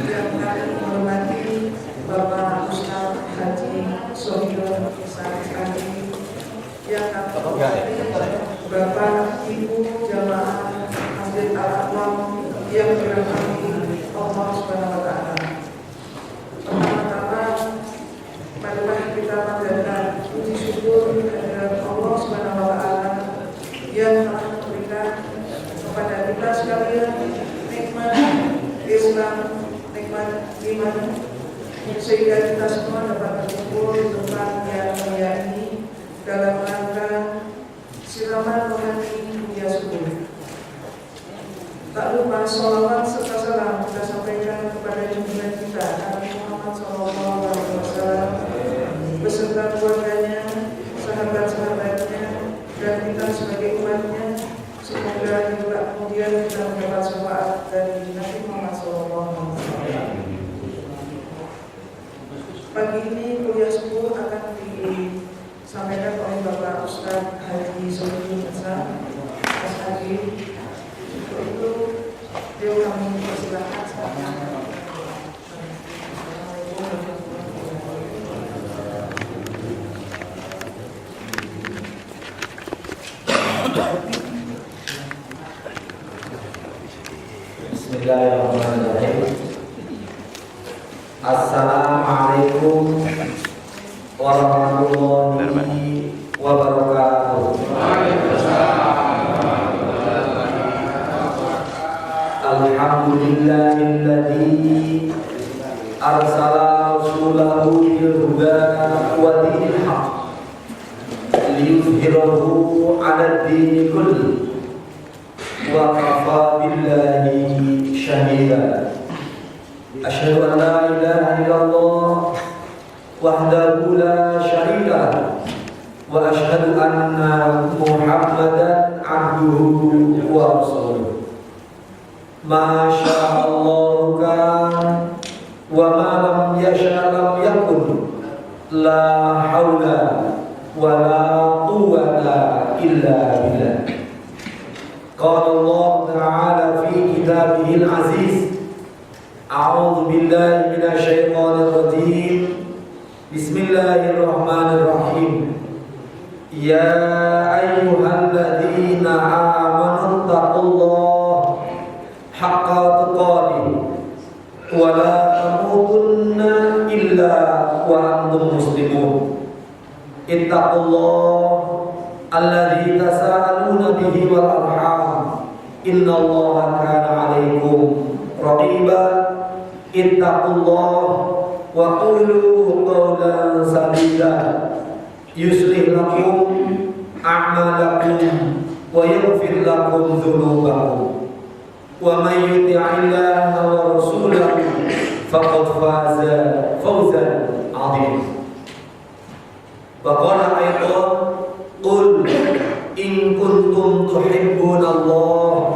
yang kami hormati Bapak Ustaz Haji Sohibul Sa'adi, yang kami hormati Bapak Ibu Jamaah Masjid Al-Aqlam yang dirahmati Allah Subhanahu wa Ta'ala. Pertama-tama, marilah kita panjatkan puji syukur kehadirat Allah Subhanahu wa Ta'ala yang telah memberikan kepada kita sekalian nikmat Islam, nikmat iman, sehingga kita semua dapat berkumpul di tempat yang mulia ini dalam rangka siraman rohani dunia subuh. Tak lupa sholawat serta salam kita sampaikan kepada junjungan kita Nabi Muhammad SAW beserta keluarganya, sahabat-sahabatnya, dan kita sebagai umatnya. Semoga juga kemudian kita mendapat syafaat dari Nabi Muhammad SAW. Pagi ini kuliah subuh akan disampaikan oleh Bapak Ustaz Haji Sohibul Sa'adi. Untuk itu, beliau kami persilahkan. Bismillahirrahmanirrahim. Assalamualaikum warahmatullahi wabarakatuh. Alhamdulillahilladzi arsala rasulahu bil huda wa dinil haqq liyuzhirahu 'ala ad-dini kulli wa kafa billahi syahida. Asyhadu an la ilaha illallah wahdahu la syarika lahu wa asyhadu anna Muhammadan abduhu wa rasuluh. Masya Allah kan wa ma lam yasha lam yakun, la haula wa la quwwata illa billah. Qala Allah Ta'ala fi kitabihil aziz, a'udzu billahi minasy syaithanir rajim. Bismillahirrahmanirrahim. Ya ayyuhalladzina amanu taqullaha haqqa tuqatih wa la tamutunna illa wa antum muslimun. Ittaqullaha alladzi tasaaluna bihi wal arham, innallaha kana 'alaikum raqiba. Ittaqullaha wa qulu qawlan sadida yuslih lakum a'malakum wa yaghfir lakum dhunubakum. Wa may yuti'illaha wa rasulahu faqad faza fawzan 'azima. Wa qala ayatan qul in kuntum tuhibbunallaha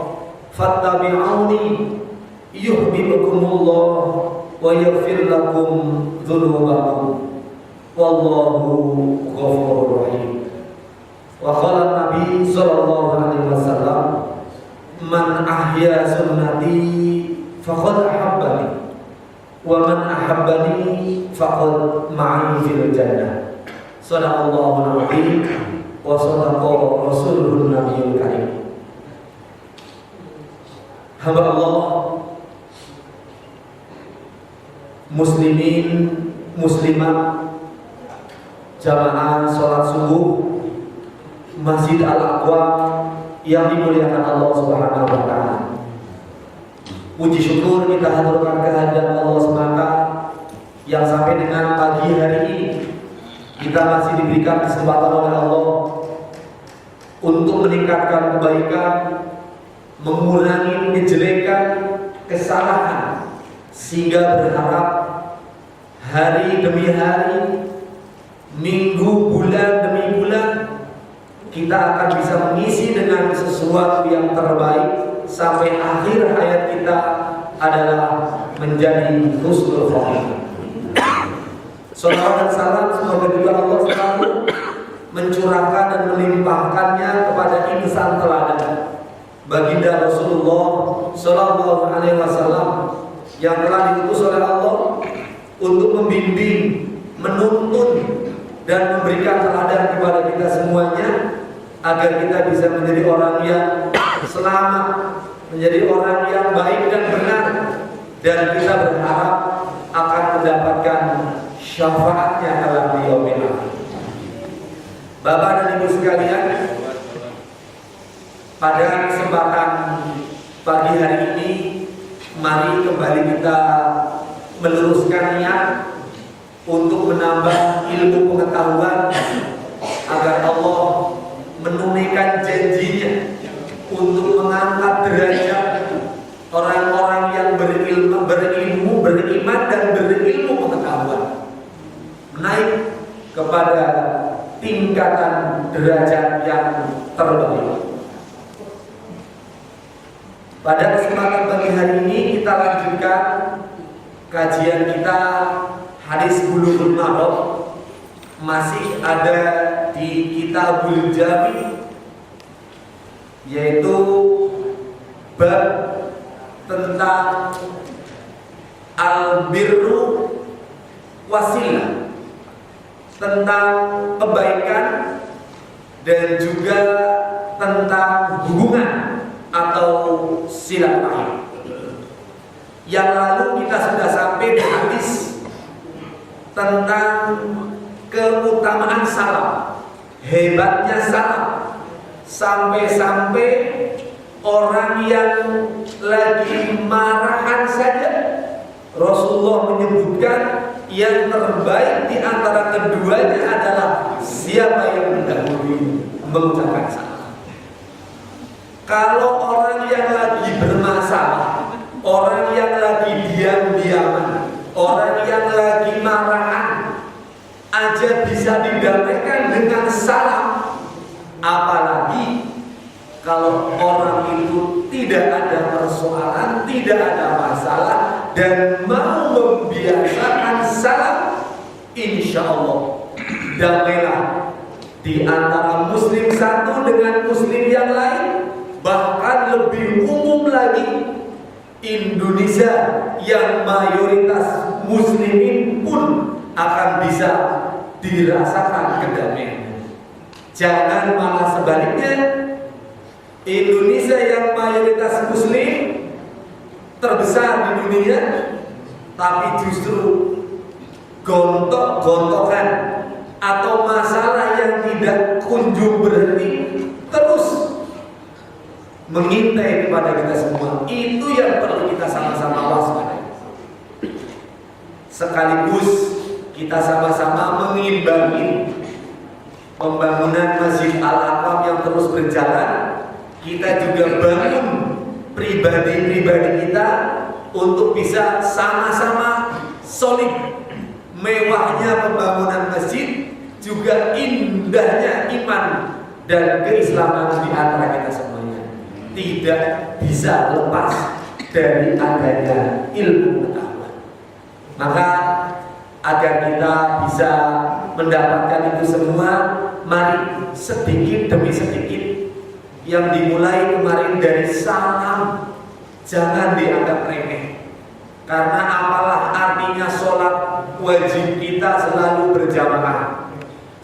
fattabi'uni yuhibbukumullah wa yaghfir lakum dhunubakum wallahu ghafurur rahim. Wa qala Nabi sallallahu alaihi wasallam, man ahya sunnati faqad ahabbani wa man ahabbani faqad ma'i fil jannah. Sadaqallahul azim wa sadaqa rasulun nabiyul karim. Hamba Allah, muslimin muslimat, jamaah salat subuh Masjid Al-Aqlam yang dimuliakan Allah Subhanahu wa Ta'ala. Puji syukur kita haturkan kehadirat Allah semata yang sampai dengan pagi hari ini kita masih diberikan kesempatan oleh Allah untuk meningkatkan kebaikan, mengurangi kejelekan, kesalahan, sehingga berharap hari demi hari, minggu, bulan demi bulan, kita akan bisa mengisi dengan sesuatu yang terbaik sampai akhir hayat kita adalah menjadi husnul khotimah. Salawat dan salam semoga juga Allah selalu mencurahkan dan melimpahkannya kepada insan teladan baginda Rasulullah Sallallahu Alaihi Wasallam yang telah diutus oleh Allah untuk membimbing, menuntun, dan memberikan teladan kepada kita semuanya agar kita bisa menjadi orang yang selamat, menjadi orang yang baik dan benar, dan kita berharap akan mendapatkan syafaatnya dalam yaumil akhir. Bapak dan Ibu sekalian, pada kesempatan pagi hari ini, mari kembali kita meluruskan niat untuk menambah ilmu pengetahuan agar Allah menunaikan janjinya untuk mengangkat derajat orang-orang yang berilmu, beriman dan berilmu pengetahuan, naik kepada tingkatan derajat yang terbaik. Pada kesempatan pagi hari ini kita lanjutkan kajian kita hadis Bulughul Maram, masih ada di Kitabul Jami, yaitu bab tentang al-birru wasilah, tentang kebaikan dan juga tentang hubungan atau silaturahim. Yang lalu kita sudah sampai di hadis tentang keutamaan salam, hebatnya salam, sampai-sampai orang yang lagi marahan saja Rasulullah menyebutkan yang terbaik di antara keduanya adalah siapa yang mendahului mengucapkan salam. Kalau orang yang lagi bermasalah, orang yang lagi diam-diaman, orang yang lagi marahan aja bisa didamaikan dengan salam, apalagi kalau orang itu tidak ada persoalan, tidak ada masalah, dan mau membiasakan salam, insya Allah damailah di antara muslim satu dengan muslim yang lain. Bahkan lebih umum lagi, Indonesia yang mayoritas muslimin pun akan bisa dirasakan kedamaian. Jangan malah sebaliknya, Indonesia yang mayoritas muslim terbesar di dunia, tapi justru gontok-gontokan atau masalah yang tidak kunjung berhenti terus mengintai kepada kita semua. Itu yang perlu kita sama-sama waspadai. Sekaligus kita sama-sama mengimbangi pembangunan Masjid Al-Aqam yang terus berjalan. Kita juga bangun pribadi-pribadi kita untuk bisa sama-sama solid. Mewahnya pembangunan masjid, juga indahnya iman dan keislaman di antara kita semuanya tidak bisa lepas dari adanya ilmu pengetahuan. Maka agar kita bisa mendapatkan itu semua, mari sedikit demi sedikit yang dimulai kemarin dari salam jangan dianggap remeh. Karena apalah artinya sholat wajib kita selalu berjamaah,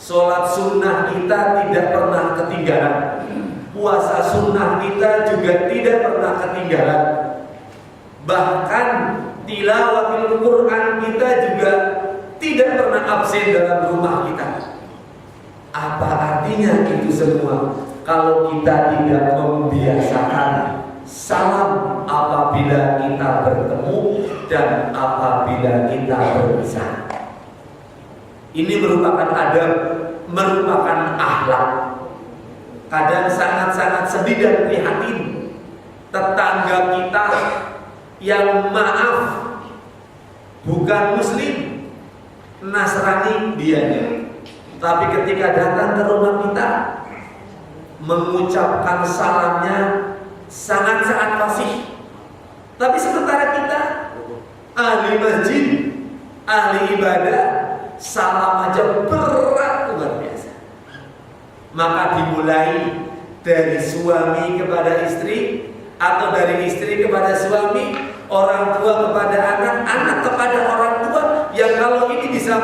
sholat sunnah kita tidak pernah ketinggalan, puasa sunnah kita juga tidak pernah ketinggalan, bahkan tilawatil Quran kita juga tidak pernah absen dalam rumah kita. Apa artinya itu semua kalau kita tidak membiasakan salam apabila kita bertemu dan apabila kita berpisah? Ini merupakan adab, merupakan akhlak. Kadang sangat-sangat sedih dan prihatin tetangga kita yang maaf bukan muslim, Nasrani dianya, tapi ketika datang ke rumah kita mengucapkan salamnya sangat-sangat fasih. Tapi sementara kita ahli masjid, ahli ibadah, salam aja berat luar biasa. Maka dimulai dari suami kepada istri, atau dari istri kepada suami, orang tua kepada anak, anak kepada orang tua, yang kalau ini bisa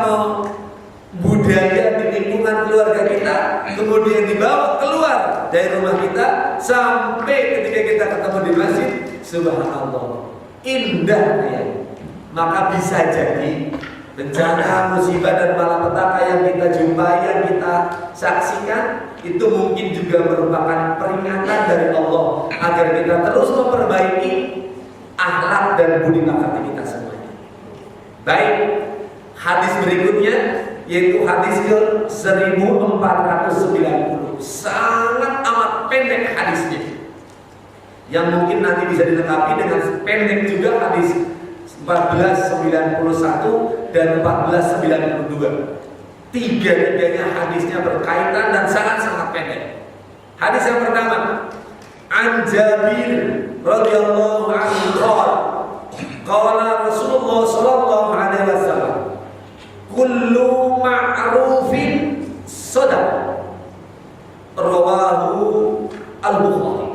budaya di lingkungan keluarga kita, kemudian dibawa keluar dari rumah kita sampai ketika kita ketemu di masjid, subhanallah, indah ya. Maka bisa jadi bencana, musibah dan malapetaka yang kita jumpai, yang kita saksikan, itu mungkin juga merupakan peringatan dari Allah agar kita terus memperbaiki akhlak dan budi pekerti kita semuanya. Baik, hadis berikutnya yaitu hadis ke 1490, sangat amat pendek hadisnya, yang mungkin nanti bisa dilengkapi dengan pendek juga hadis 1491 dan 1492. Tiga-tiganya hadisnya berkaitan dan sangat-sangat pendek. Hadis yang pertama, An Jabir radhiyallahu anhu qala Rasulullah sallallahu alaihi wasallam, kullu ma'rufin shadaqah. Rawahu Al-Bukhari.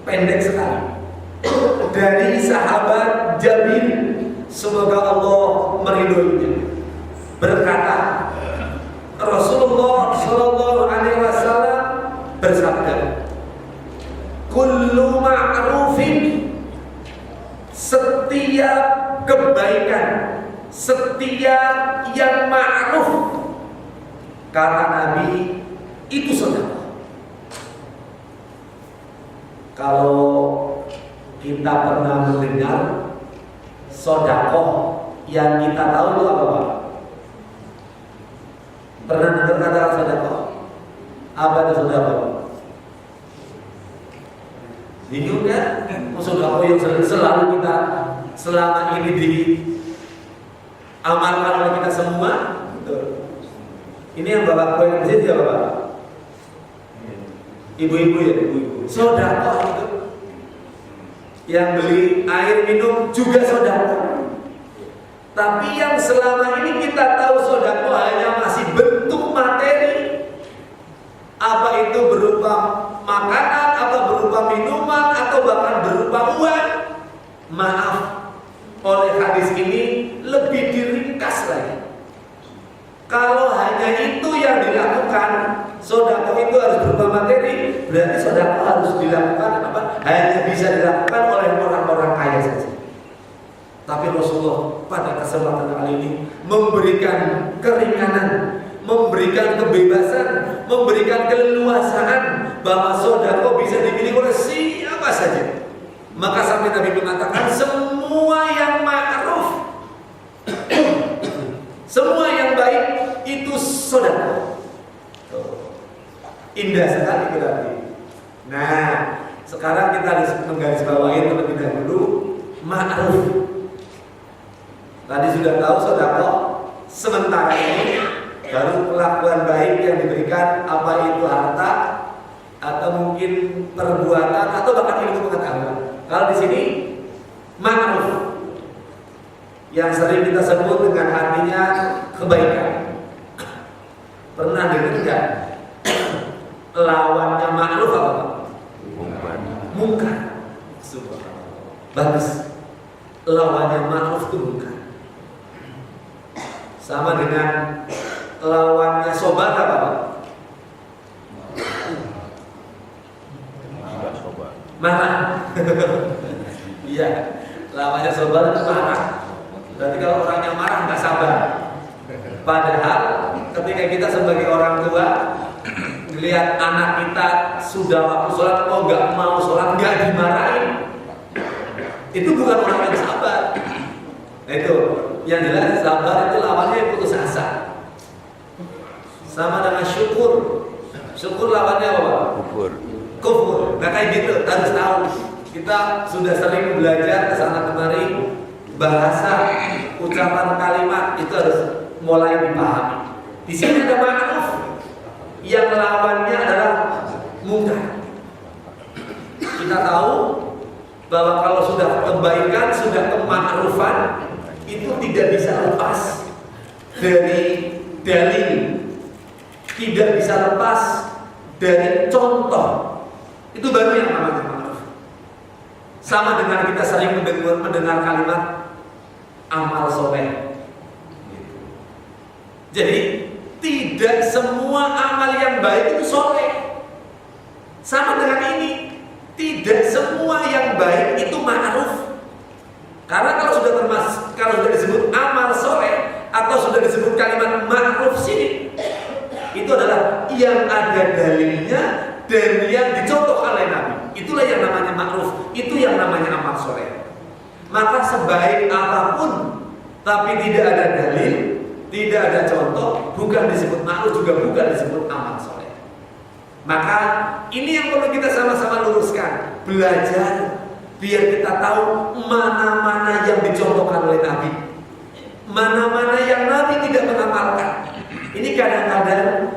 Pendek sekali. Dari sahabat Jabir, semoga Allah meridhoinya, berkata, Rasulullah sallallahu alaihi wasallam bersabda, kullu ma'rufin, setiap kebaikan, setiap yang ma'ruf, kata Nabi, itu sedekah. Kalau kita pernah mendengar sodakoh, yang kita tahu itu apa Pak? Pernah dengar kata sodakoh? Apa itu sodakoh? Bingung kan? Sodakoh yang selalu kita selama ini diamalkan oleh kita semua. Betul. Ini yang bapak kue masjid ya Bapak? Ibu-ibu ya, ibu-ibu. Sodakoh itu yang beli air minum juga sodakoh. Tapi yang selama ini kita tahu sodakoh hanya masih bentuk materi, apa itu berupa makanan, atau berupa minuman, atau bahkan berupa uang. Maaf, oleh hadis ini lebih diringkas lagi. Kalau hanya itu yang dilakukan, sodakoh itu harus berupa materi, berarti sodakoh harus dilakukan apa? Hanya bisa dilakukan oleh orang-orang kaya saja. Tapi Rasulullah pada kesempatan kali ini memberikan keringanan, memberikan kebebasan, memberikan keleluasaan bahwa sodakoh bisa dimiliki oleh siapa saja. Maka sampai Nabi mengatakan semua yang ma'ruf, semua yang baik itu sodakoh. Indah sekali berarti. Nah, sekarang kita harus menggarisbawahi terlebih dahulu ma'ruf. Tadi sudah tahu sodakoh, sementara ini baru kelakuan baik yang diberikan, apa itu harta, atau mungkin perbuatan, atau bahkan ilmu pengetahuan. Kalau di sini ma'ruf, yang sering kita sebut dengan artinya kebaikan. Pernah dengar tidak? Lawannya ma'ruf apa? Munkar. Bagus. Lawannya ma'ruf itu munkar. Sama dengan lawannya sobat apa? Marah. Iya, lawannya sobat itu marah. Berarti kalau orangnya marah nggak sabar. Padahal ketika kita sebagai orang tua lihat anak kita sudah waktu sholat kok nggak mau sholat, nggak dimarahin, itu bukan orang yang sabar. Nah itu yang jelas, sabar itu lawannya putus asa. Sama dengan syukur. Syukur lawannya apa? Kufur. Nah kayak gitu, harus tahu. Kita sudah sering belajar kesana kemari, bahasa, ucapan kalimat itu harus mulai dipahami. Di sini ada ma'ruf, yang lawannya adalah munkar. Kita tahu bahwa kalau sudah kebaikan, sudah kema'rufan, itu tidak bisa lepas dari dalil, tidak bisa lepas dari contoh. Itu baru yang namanya ma'ruf. Sama dengan kita sering mendengar kalimat amal soleh. Jadi tidak semua amal yang baik itu soleh. Sama dengan ini, tidak semua yang baik itu ma'ruf. Karena kalau sudah disebut amal soleh atau sudah disebut kalimat ma'ruf sini, itu adalah yang ada dalilnya dan yang dicontoh oleh Nabi. Itulah yang namanya ma'ruf, itu yang namanya amal soleh. Maka sebaik apapun tapi tidak ada dalil, tidak ada contoh, bukan disebut ma'ruf, juga bukan disebut amal soleh. Maka ini yang perlu kita sama-sama luruskan. Belajar biar kita tahu mana-mana yang dicontohkan oleh Nabi, mana-mana yang Nabi tidak mengamalkan. Ini kadang-kadang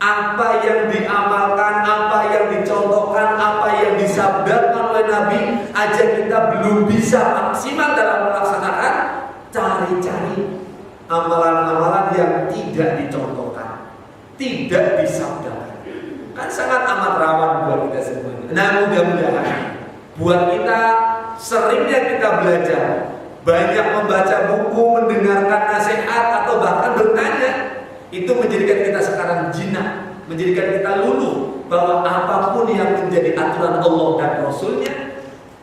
apa yang diamalkan, apa yang dicontohkan, apa yang disabdakan oleh Nabi aja kita belum bisa maksimal dalam melaksanakan. Cari-cari amalan-amalan yang tidak dicontohkan, tidak disabdakan, kan sangat amat rawan buat kita semuanya. Nah, mudah-mudahan buat kita seringnya kita belajar, banyak membaca buku, mendengarkan nasihat atau bahkan bertanya, itu menjadikan kita sekarang jinak, menjadikan kita luluh bahwa apapun yang menjadi aturan Allah dan Rasulnya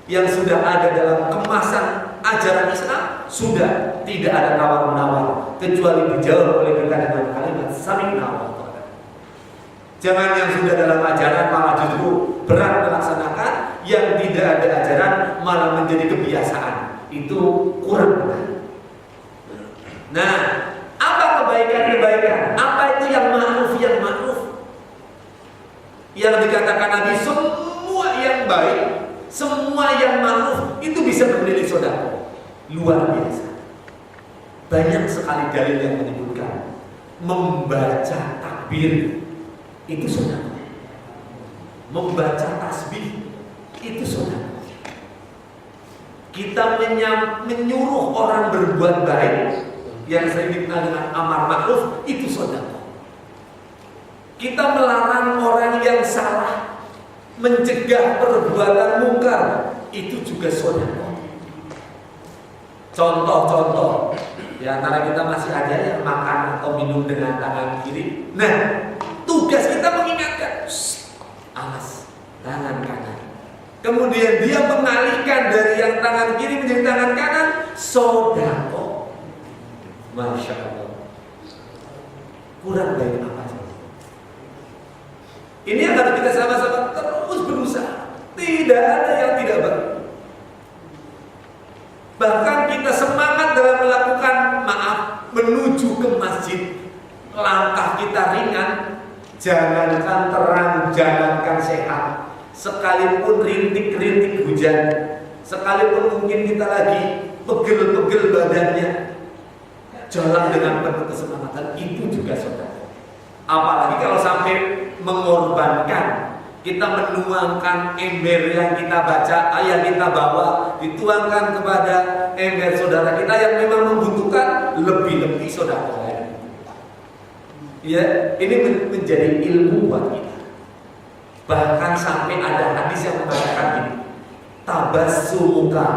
yang sudah ada dalam kemasan ajaran Islam sudah tidak ada tawar-menawar kecuali dijawab oleh kita dengan kalimat sami'na wa ata'na. Jangan yang sudah dalam ajaran malah justru berat melaksanakan, yang tidak ada ajaran malah menjadi kebiasaan. Itu kurang benar. Nah, apa kebaikan-kebaikan? Apa itu yang ma'ruf? Yang ma'ruf yang dikatakan Nabi, semua yang baik, semua yang ma'ruf itu bisa bernilai sedekah. Luar biasa. Banyak sekali dalil yang menyebutkan membaca takbir itu sedekah. Membaca tasbih itu sedekah. Kita menyuruh orang berbuat baik yang sering dikenal dengan amar ma'ruf itu sedekah. Kita melarang orang yang salah, mencegah perbuatan mungkar itu juga sedekah. Contoh-contoh di antara kita masih ada yang makan atau minum dengan tangan kiri. Nah, tugas kita mengingatkan, awas tangan kanan. Kemudian dia mengalihkan dari yang tangan kiri menjadi tangan kanan, sedekah. Masya Allah. Kurang baik apa saja. Ini yang harus kita sama-sama terus berusaha. Tidak ada yang tidak baik. Bahkan kita semangat dalam melakukan menuju ke masjid. Langkah kita ringan, jangankan terang, jangankan sehat. Sekalipun rintik-rintik hujan, sekalipun mungkin kita lagi pegel-pegel badannya, jalan dengan penuh kesemangatan itu juga sedekah. Apalagi kalau sampai mengorbankan, kita menuangkan ember yang kita baca, yang kita bawa, dituangkan kepada ember saudara kita yang memang membutuhkan, lebih-lebih saudara. Ya, ini menjadi ilmu buat kita. Bahkan sampai ada hadis yang mengatakan ini, tabassumuka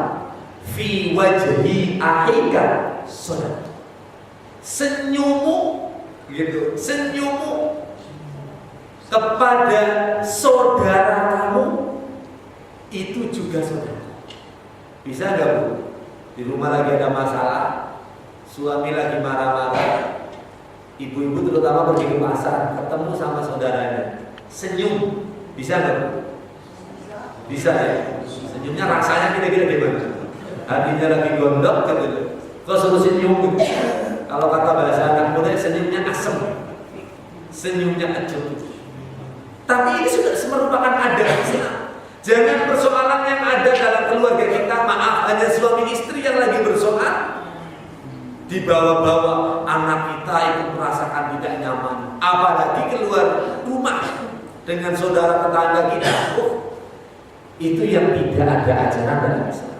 fi wajhi akhika sedekah. Senyummu gitu, senyummu kepada saudara kamu itu juga sedekah. Bisa gak Bu? Di rumah lagi ada masalah, suami lagi marah-marah, ibu-ibu terutama pergi ke pasar, ketemu sama saudaranya, senyum, bisa gak Bu? Bisa ya? Senyumnya rasanya kira-kira gimana? Hatinya lagi gondok gitu. Kok suruh senyum gitu? Kalau kata bahasa anak muda, senyumnya asem, senyumnya kecut. Tapi ini sudah merupakan adat Islam. Jangan persoalan yang ada dalam keluarga kita, maaf, hanya suami istri yang lagi bersoal, dibawa-bawa anak kita ikut merasakan tidak nyaman. Apalagi keluar rumah dengan saudara tetangga kita, itu yang tidak ada ajaran dalam Islam.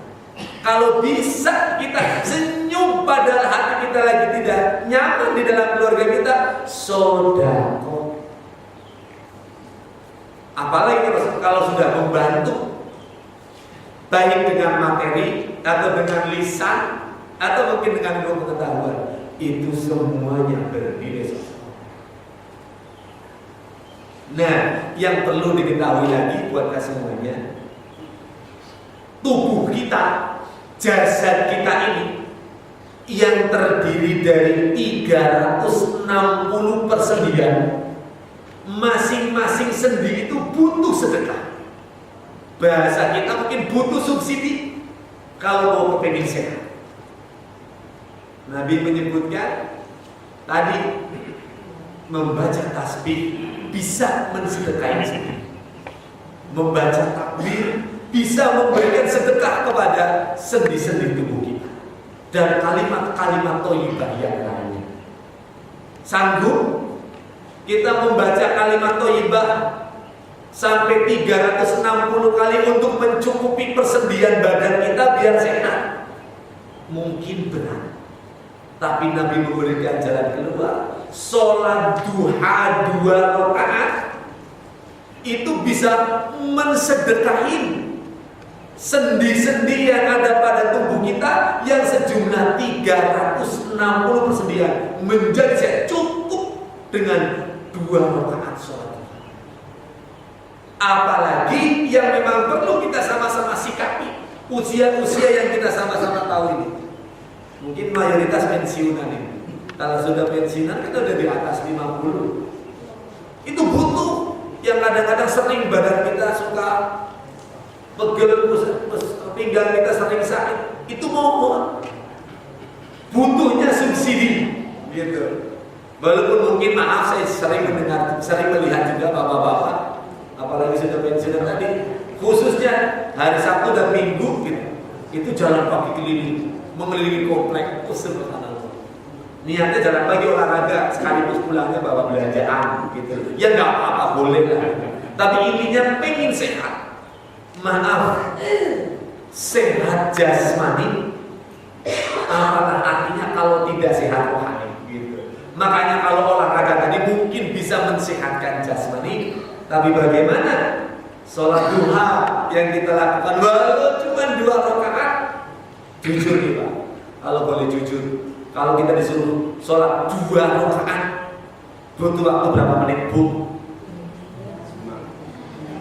Kalau bisa kita senyum padahal hati kita lagi tidak nyaman di dalam keluarga kita, sedekah. Apalagi kalau sudah membantu baik dengan materi atau dengan lisan atau mungkin dengan ilmu pengetahuan, itu semuanya bernilai sosial. Nah, yang perlu diketahui lagi buat semuanya, tubuh kita, jasad kita ini yang terdiri dari 360 persendian, masing-masing sendi itu butuh sedekah. Bahasa kita mungkin butuh subsidi kalau mau kepingin sehat. Nabi menyebutkan tadi, membaca tasbih bisa mensedekahkan sendi, membaca takbir bisa memberikan sedekah kepada sendi-sendi tubuh kita, dan kalimat-kalimat thayyibah yang lainnya. Sanggup kita membaca kalimat thayyibah sampai 360 kali untuk mencukupi persendian badan kita biar sehat? Mungkin berat, tapi Nabi memberikan jalan keluar. Sholat duha 2 rakaat itu bisa mensedekahin sendi-sendi yang ada pada tubuh kita yang sejumlah 360 persendian menjadi cukup dengan 2 rakaat sholat. Apalagi yang memang perlu kita sama-sama sikapi, usia-usia yang kita sama-sama tahu ini. Mungkin mayoritas pensiunan ini. Kalau sudah pensiunan kita udah di atas 50. Itu butuh, yang kadang-kadang sering badan kita suka pegel, pinggang kita sering sakit. Itu mohon, butuhnya subsidi, gitu. Walaupun mungkin maaf saya sering melihat juga bapak-bapak, apalagi sudah pensiunan tadi, khususnya hari Sabtu dan Minggu gitu, itu jalan kaki keliling, mengelilingi komplek, subhanallah. Niatnya jalan pagi olahraga, sekaligus pulangnya bawa belanjaan gitu. Ya nggak apa-apa, boleh lah. Tapi intinya pengen sehat. Maaf, sehat jasmani, apakah artinya kalau tidak sehat rohani gitu. Makanya kalau olahraga tadi mungkin bisa mensehatkan jasmani, tapi bagaimana sholat duha yang kita lakukan walau cuma 2 rakaat? Jujur nih Pak, kalau boleh jujur, kalau kita disuruh sholat 2 rakaat, butuh waktu berapa menit Bu?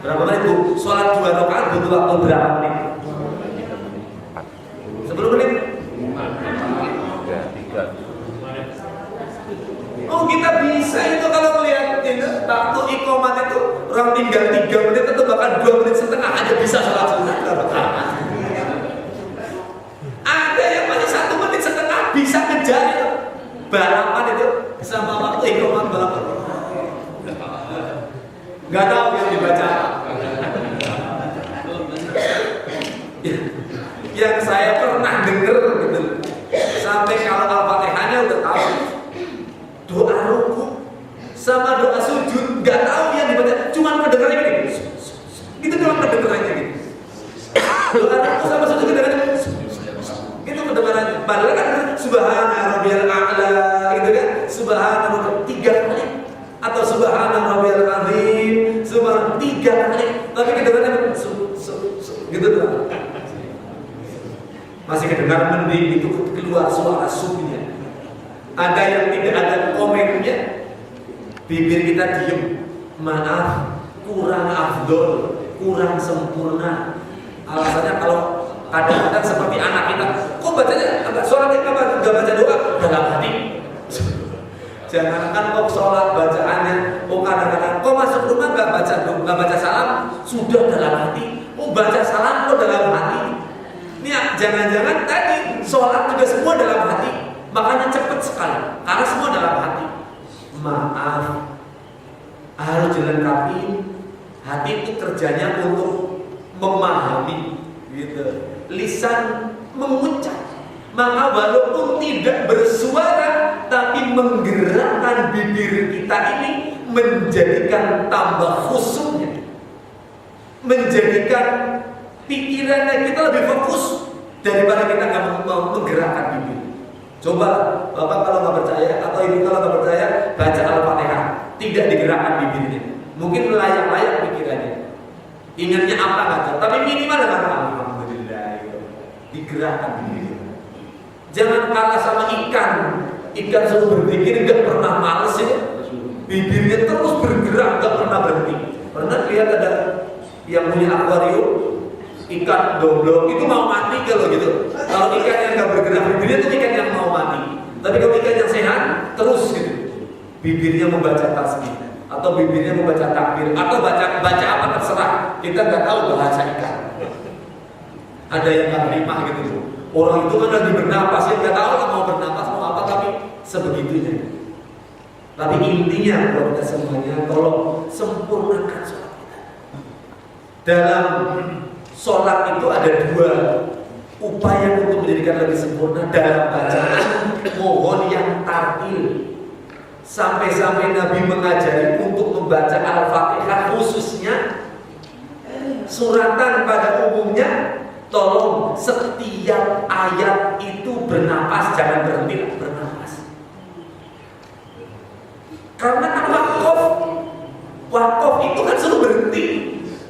Berapa menit Bu? Sholat 2 rakaat butuh waktu berapa menit? 10 menit? 3. Oh kita bisa itu kalau melihat itu, waktu iqomat itu orang tinggal 3 menit atau bahkan 2 menit setengah aja bisa sholat sunat. Ada yang masih 1 menit setengah bisa kejar itu balapan itu sama waktu iqomat balapan. Gak tahu yang dibaca. Yang saya pernah dengar gitu, sampai kalau Al-Fatihahnya udah tahu, doa ruku sama doa sujud gak tahu yang dibaca, cuma kedengarannya gini, gitu doang kedengarannya gitu. Doa ruku sama sujud kedengarannya gitu kedengarannya. Padahal kan subhana rabbiyal a'la gitu kan, subhana rabbiyal 3 kali atau subhana rabbiyal azim, subhana 3 kali, tapi kedengarannya gitu doang. Masih kedengar mending itu keluar suara subnya. Ada yang tidak ada komennya, bibir kita diem. Maaf, kurang afdol, kurang sempurna. Alasannya kalau kadang-kadang seperti anak kita, kok bacanya agak sholat nggak baca doa dalam hati. Jangankan kok sholat bacaannya, kok kadang-kadang kok masuk rumah nggak baca salam, sudah dalam hati. Oh baca salam kok dalam hati. Ini jangan-jangan tadi sholat juga semua dalam hati, makanya cepat sekali karena semua dalam hati. Maaf, harus dilengkapi. Hati itu kerjanya untuk memahami, gitu. Lisan mengucap, maka walaupun tidak bersuara, tapi menggerakkan bibir kita ini menjadikan tambah khusyuknya, menjadikan pikirannya kita lebih fokus daripada kita nggak menggerakkan bibir. Coba Bapak kalau nggak percaya atau Ibu kalau nggak percaya, baca Al-Fatihah, tidak digerakkan bibirnya, mungkin layak-layak pikirannya, ingatnya apa nggak tahu, tapi minimal dengan alhamdulillah. digerakkan bibir kita. Jangan kalah sama ikan. Ikan selalu berpikir, nggak pernah males ya. Bibirnya terus bergerak, nggak pernah berhenti. Pernah lihat ada yang punya akuarium, ikan domblong itu mau mati kalau gitu. Kalau ikan yang nggak bergerak bibirnya itu ikan yang mau mati. Tapi kalau ikan yang sehat terus gitu, bibirnya membaca tasbih atau bibirnya membaca takbir atau baca apa terserah. Kita nggak tahu bahasa ikan. Ada yang nggak terima gitu. Orang itu kan lagi bernapas, ya nggak tahu lah mau bernapas mau apa, tapi sebegitunya. Tapi intinya buat kita semuanya, tolong sempurnakan sholat kita. Dalam sholat itu ada dua upaya untuk menjadikan lebih sempurna dalam bacaan. Mohon yang tartil. Sampai-sampai Nabi mengajari untuk membaca Al-Fatihah khususnya suratan pada umumnya. Tolong setiap ayat itu bernapas, jangan berhenti bernapas. Karena kan wakaf itu kan suruh berhenti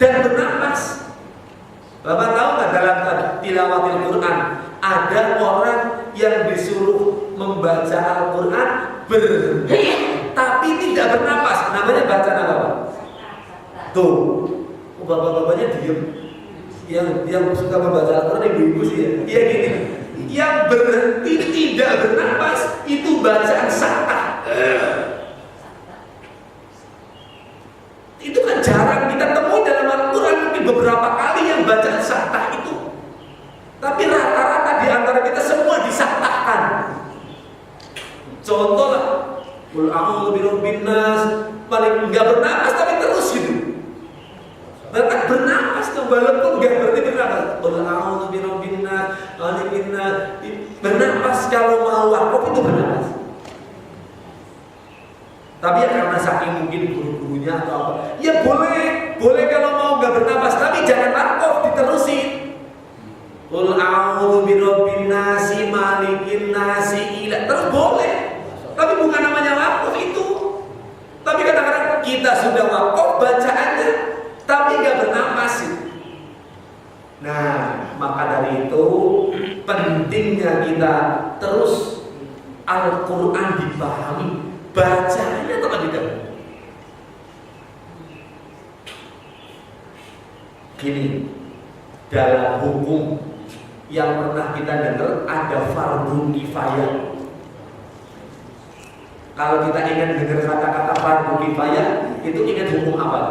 dan bernapas. Bapak tahu nggak dalam tilawatil Quran ada orang yang disuruh membaca Al-Quran berhenti tapi tidak bernapas. Namanya bacaan apa? Tuh, bapak-bapaknya diem. Yang suka membaca Al-Quran ibu-ibu sih ya. Iya gini. Yang berhenti tidak bernapas itu bacaan sakta. Itu kan jarang kita temui dalam Al-Quran, mungkin beberapa kali yang bacaan sakta itu. Tapi rata-rata di antara kita semua disaktakan. Contoh lah, qul a'udzu birabbin nas, paling enggak bernapas tapi terus gitu. Bahkan bernapas tuh walaupun nggak berhenti bernapas. Qul a'udzu birabbin nas, malikin nas. Bernapas kalau mau wakaf itu bernapas. Tapi ya karena saking mungkin guru-gurunya atau apa, ya boleh kalau mau nggak bernapas, tapi jangan wakaf diterusin. Qul a'udzu birabbin nas, malikin nas, ila terus boleh. Tapi bukan namanya wakaf itu. Tapi kadang-kadang kita sudah wakaf bacaannya tapi nggak bernapas. Nah, maka dari itu pentingnya kita terus Al-Quran dipahami, bacanya terlebih dahulu. Gini, dalam hukum yang pernah kita dengar ada fardu kifayah. Kalau kita ingin dengar kata-kata fardu kifayah, itu ingat hukum apa?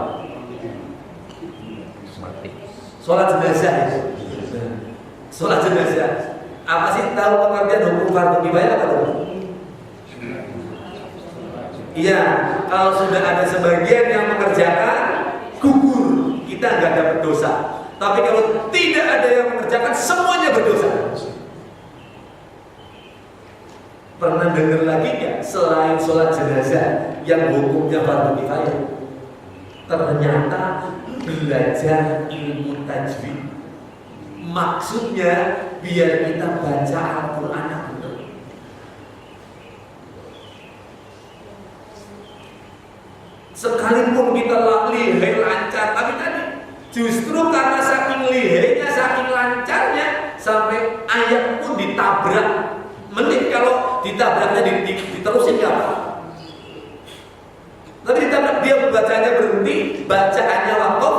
Sholat jenazah ya. Sholat jenazah. Apa sih tahu pengertian hukum fardu kifayah apa? Iya, kalau sudah ada sebagian yang mengerjakan, gugur, kita nggak dapat dosa. Tapi kalau tidak ada yang mengerjakan, semuanya berdosa. Pernah dengar lagi nggak selain sholat jenazah yang hukumnya fardu kifayah? Ternyata belajar ilmu tajwid. Maksudnya biar kita baca Al-Quran yang benar. Sekalipun kita lihai lancar, tapi tadi justru karena saking lihainya, saking lancarnya, sampai ayat pun ditabrak. Mending kalau ditabraknya diterusin nggak apa. Tapi ditabrak dia bacanya berhenti, bacaannya wakaf,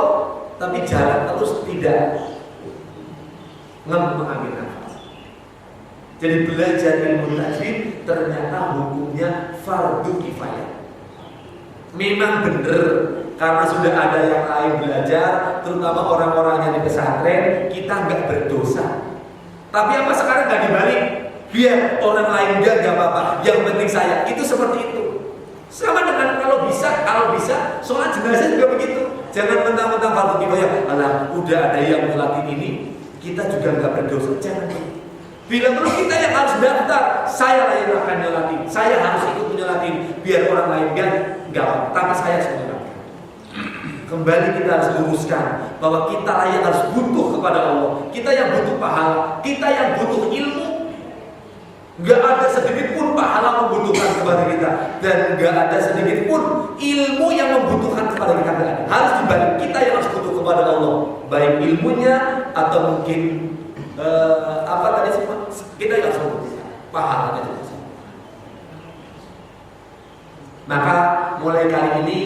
tapi jalan terus tidak mengambil nafas. Jadi belajar ilmu tajwid ternyata hukumnya fardu kifayah. Memang benar karena sudah ada yang lain belajar, terutama orang-orang yang di pesantren, kita nggak berdosa. Tapi apa sekarang nggak dibalik? Biar orang lain nggak apa-apa. Yang penting saya itu seperti itu. Sama dengan kalau bisa sholat jenazah juga begitu. Jangan mentang-mentang fardu kifayah. Alah, udah ada yang melatih ini, kita juga nggak berdosa. Jangan. Bila perlu kita yang harus daftar, saya lah yang akan nyolatin, saya harus ikut menyolatin, biar orang lain nggak, tapi saya sebenarnya. Kembali kita harus luruskan bahwa kita lah yang harus butuh kepada Allah, kita yang butuh pahala, kita yang butuh ilmu. Nggak ada sedikit pun pahala membutuhkan kepada kita, dan nggak ada sedikit pun ilmu yang membutuhkan kepada kita. Harus dibalik, kita yang harus butuh kepada Allah, baik ilmunya atau mungkin apa tadi semua kita nggak sombong, pahalanya juga. Maka mulai kali ini,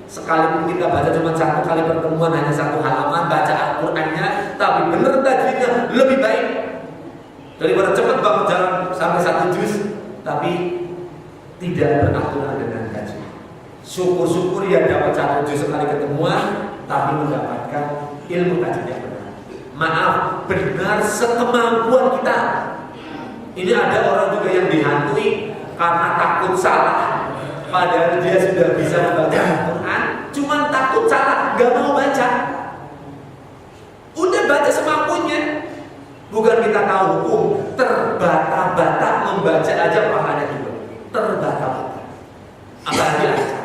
sekalipun kita baca cuma satu kali pertemuan, hanya satu halaman, baca Al-Qur'annya, tapi benar tajwidnya lebih baik daripada cepat banget jalan sampai 1 juz, tapi tidak beraturan dengan tajwid. Syukur-syukur yang dapat 1 juz sekali ketemuan, tapi mendapatkan ilmu tajwid yang benar. Maaf, benar sekemampuan kita. Ini ada orang juga yang dihantui karena takut salah. Padahal dia sudah bisa membaca Al-Quran, cuman takut salah, gak mau baca. Udah baca semampunya. Bukan kita tahu hukum, terbata-bata membaca aja pahalanya juga. Terbata-bata. Apalagi lancar.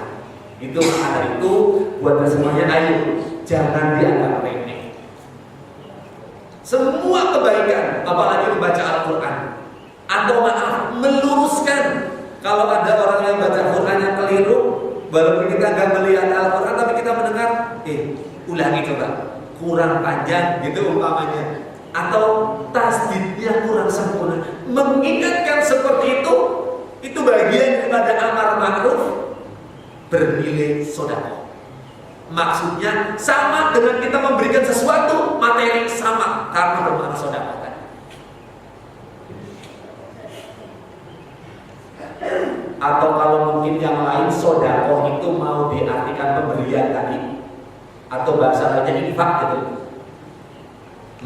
Itu makna itu buat semuanya, ayo jangan dianggap remeh. Semua kebaikan, apalagi membaca Al-Quran, atau maaf, meluruskan. Kalau ada orang yang baca Al-Qurannya keliru, walaupun kita nggak melihat Al-Quran, tapi kita mendengar, ulangi coba, kurang panjang gitu umpamanya, atau tasdidnya kurang sempurna. Mengingatkan seperti itu bagian daripada amar ma'ruf, bernilai sedekah. Maksudnya sama dengan kita memberikan sesuatu materi, sama karena bermakna sedekah. Atau kalau mungkin yang lain, sedekah itu mau diartikan pemberian tadi, atau bahasa lainnya infak gitu.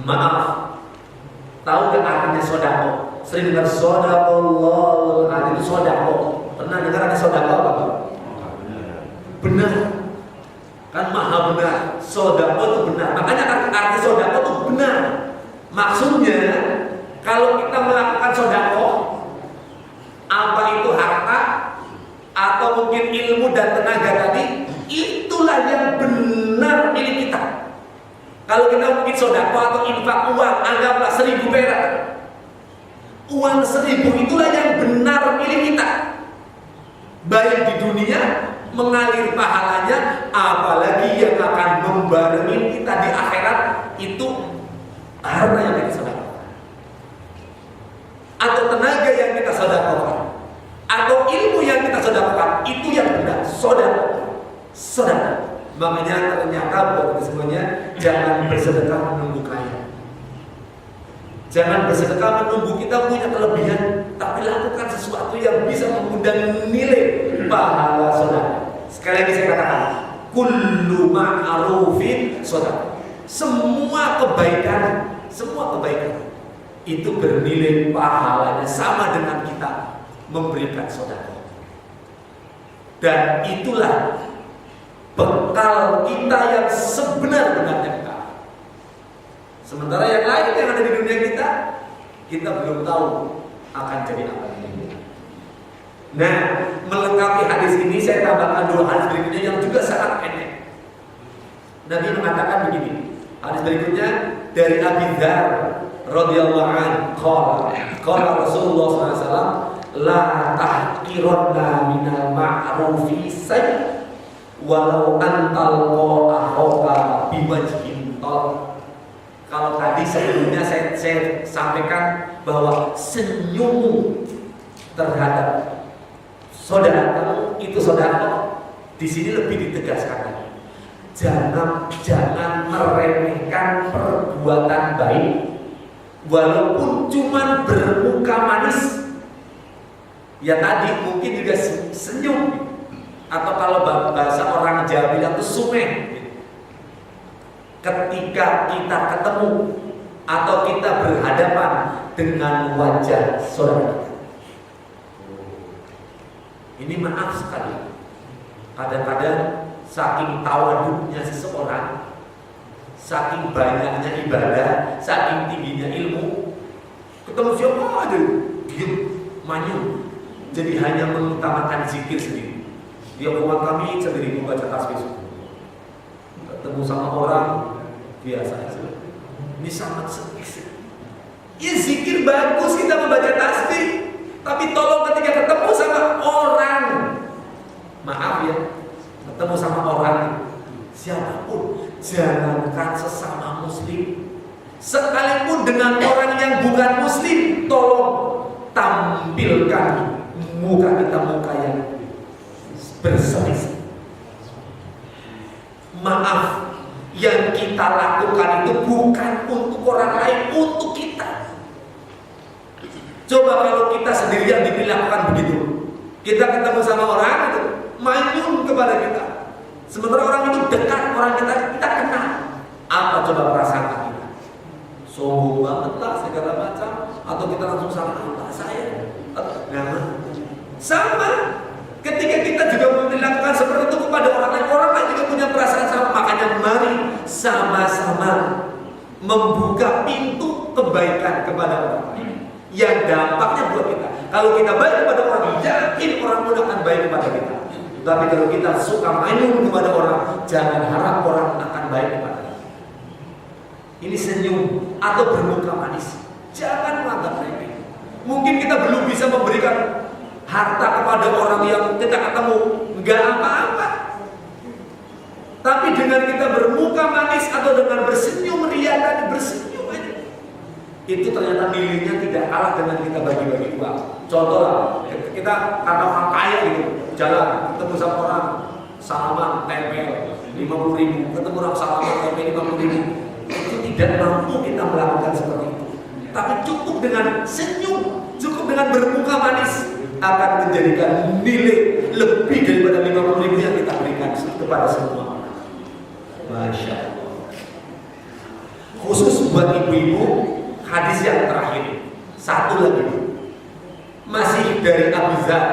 Maaf, tahu gak artinya sedekah? Sering dengar sedekah, itu sedekah. Pernah dengar ada sedekah apa? Benar. Kan maha benar. Sedekah itu benar. Makanya arti sedekah itu benar. Maksudnya kalau kita melakukan sedekah, apa itu harta atau mungkin ilmu dan tenaga tadi, itulah yang benar milik kita. Kalau kita mungkin sedekah atau infak uang, anggaplah 1.000 perak. Uang 1.000 itulah yang benar milik kita. Baik di dunia mengalir pahalanya, apalagi yang akan membarengi kita di akhirat, itu harta yang kita sedekahkan, atau tenaga yang kita sedekahkan, atau ilmu yang kita sedekahkan, itu yang benar, sedekah. Makanya ternyata buat kita semuanya, jangan bersedekah menunggu kaya. Jangan bersedekah menunggu kita punya kelebihan, tapi lakukan sesuatu yang bisa mengundang nilai pahala sedekah. Sekali lagi saya katakan, kullu ma'rufin sedekah. Semua kebaikan itu bernilai pahalanya sama dengan kita memberikan sedekah. Dan itulah bekal kita yang sebenar-benarnya kita. Sementara yang lain yang ada di dunia kita belum tahu akan jadi apa. Nah, melengkapi hadis ini saya tambahkan 2 hadis berikutnya yang juga sangat pendek. Nabi mengatakan begini. Hadis berikutnya dari Abi Dzar radhiyallahu anhu, qala Rasulullah SAW, la tahqiranna minal ma'rufi say walau antal akhaka biwajhin tal. Kalau tadi sebelumnya saya sampaikan bahwa senyum terhadap saudara kamu itu saudara, di sini lebih ditegaskan lagi. Jangan meremehkan perbuatan baik, walaupun cuma bermuka manis. Ya tadi mungkin juga senyum, atau kalau bahasa orang Jawa bilang itu sumeh. Ketika kita ketemu atau kita berhadapan dengan wajah saudara. Ini maaf sekali, kadang-kadang saking tawaduknya seseorang, saking banyaknya ibadah, saking tingginya ilmu, ketemu siapa aja diem, manyun, jadi hanya mengutamakan zikir sendiri. Dia buat kami sendiri membaca tasbih. Ketemu sama orang biasa aja. Ini sangat sedikit. Ya zikir bagus kita membaca tasbih, tapi tolong ketika ketemu sama orang, maaf ya, ketemu sama orang siapapun, jangankan sesama muslim, sekalipun dengan orang tampilkan muka kita muka yang berseri. Maaf, yang kita lakukan itu bukan untuk orang lain, untuk kita. Coba kalau kita sendirian dilakukan begitu, kita ketemu sama orang itu manyun kepada kita, sementara orang itu dekat, orang kita kenal. Apa coba perasaan kita? Sombong banget lah segala macam, atau kita langsung sama apa saya? Nah, sama. Ketika kita juga melakukan seperti itu kepada orang lain juga punya perasaan sama. Makanya mari sama-sama membuka pintu kebaikan kepada orang lain yang dampaknya buat kita. Kalau kita baik kepada orang, yakin orang pun akan baik kepada kita. Tapi kalau kita suka manyun kepada orang, jangan harap orang akan baik kepada kita. Ini senyum atau bermuka manis, jangan menganggap remeh. Mungkin kita belum bisa memberikan harta kepada orang yang kita ketemu, enggak apa-apa. Tapi dengan kita bermuka manis atau dengan bersenyum ria tadi, bersenyum aja, itu ternyata nilainya tidak kalah dengan kita bagi-bagi uang. Contoh lah, kita karena orang kaya gitu, jalan ketemu sama orang, salaman tempel 50.000, ketemu orang salaman tempel 50.000, itu tidak mampu kita melakukan seperti itu. Tapi cukup dengan senyum, cukup dengan bermuka manis akan menjadikan nilai lebih daripada 50.000 yang kita berikan kepada semua. Masya Allah. Khusus buat ibu-ibu, hadis yang terakhir satu lagi, masih dari Abu Dzar.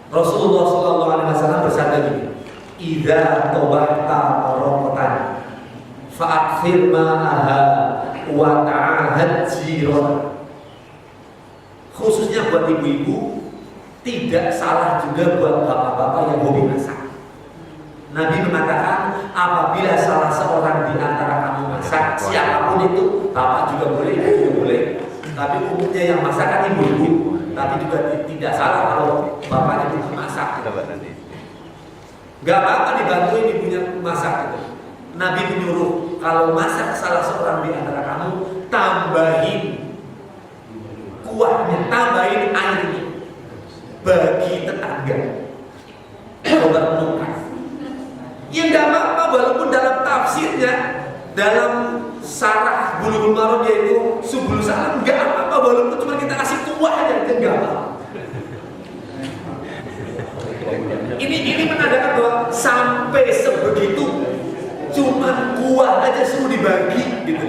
Rasulullah SAW bersabda gini, "Idza tobahta raqatan fa'akthir ma'aha wa ta'ahad jiran." Khususnya buat ibu-ibu, tidak salah juga buat bapak-bapak yang hobi masak. Nabi mengatakan, apabila salah seorang di antara kamu masak, siapapun itu, bapak juga boleh, ibu juga boleh. Tapi umumnya yang masak kan ibu-ibu. Tapi juga tidak salah kalau bapaknya bisa masak. Gak apa-apa dibantuin ibunya masak gitu. Nabi menyuruh kalau masak salah seorang di antara kamu, tambahin kuahnya, tambahin airnya bagi tetangga. Coba renungkan. Ya tidak apa-apa, walaupun dalam tafsirnya, dalam sarah Bulughul Maram yaitu Subul Salam, nggak apa-apa walaupun cuma kita kasih kuah aja, nggak apa-apa. Ini menandakan bahwa sampai sebegitu cuma kuah aja suruh dibagi gitu.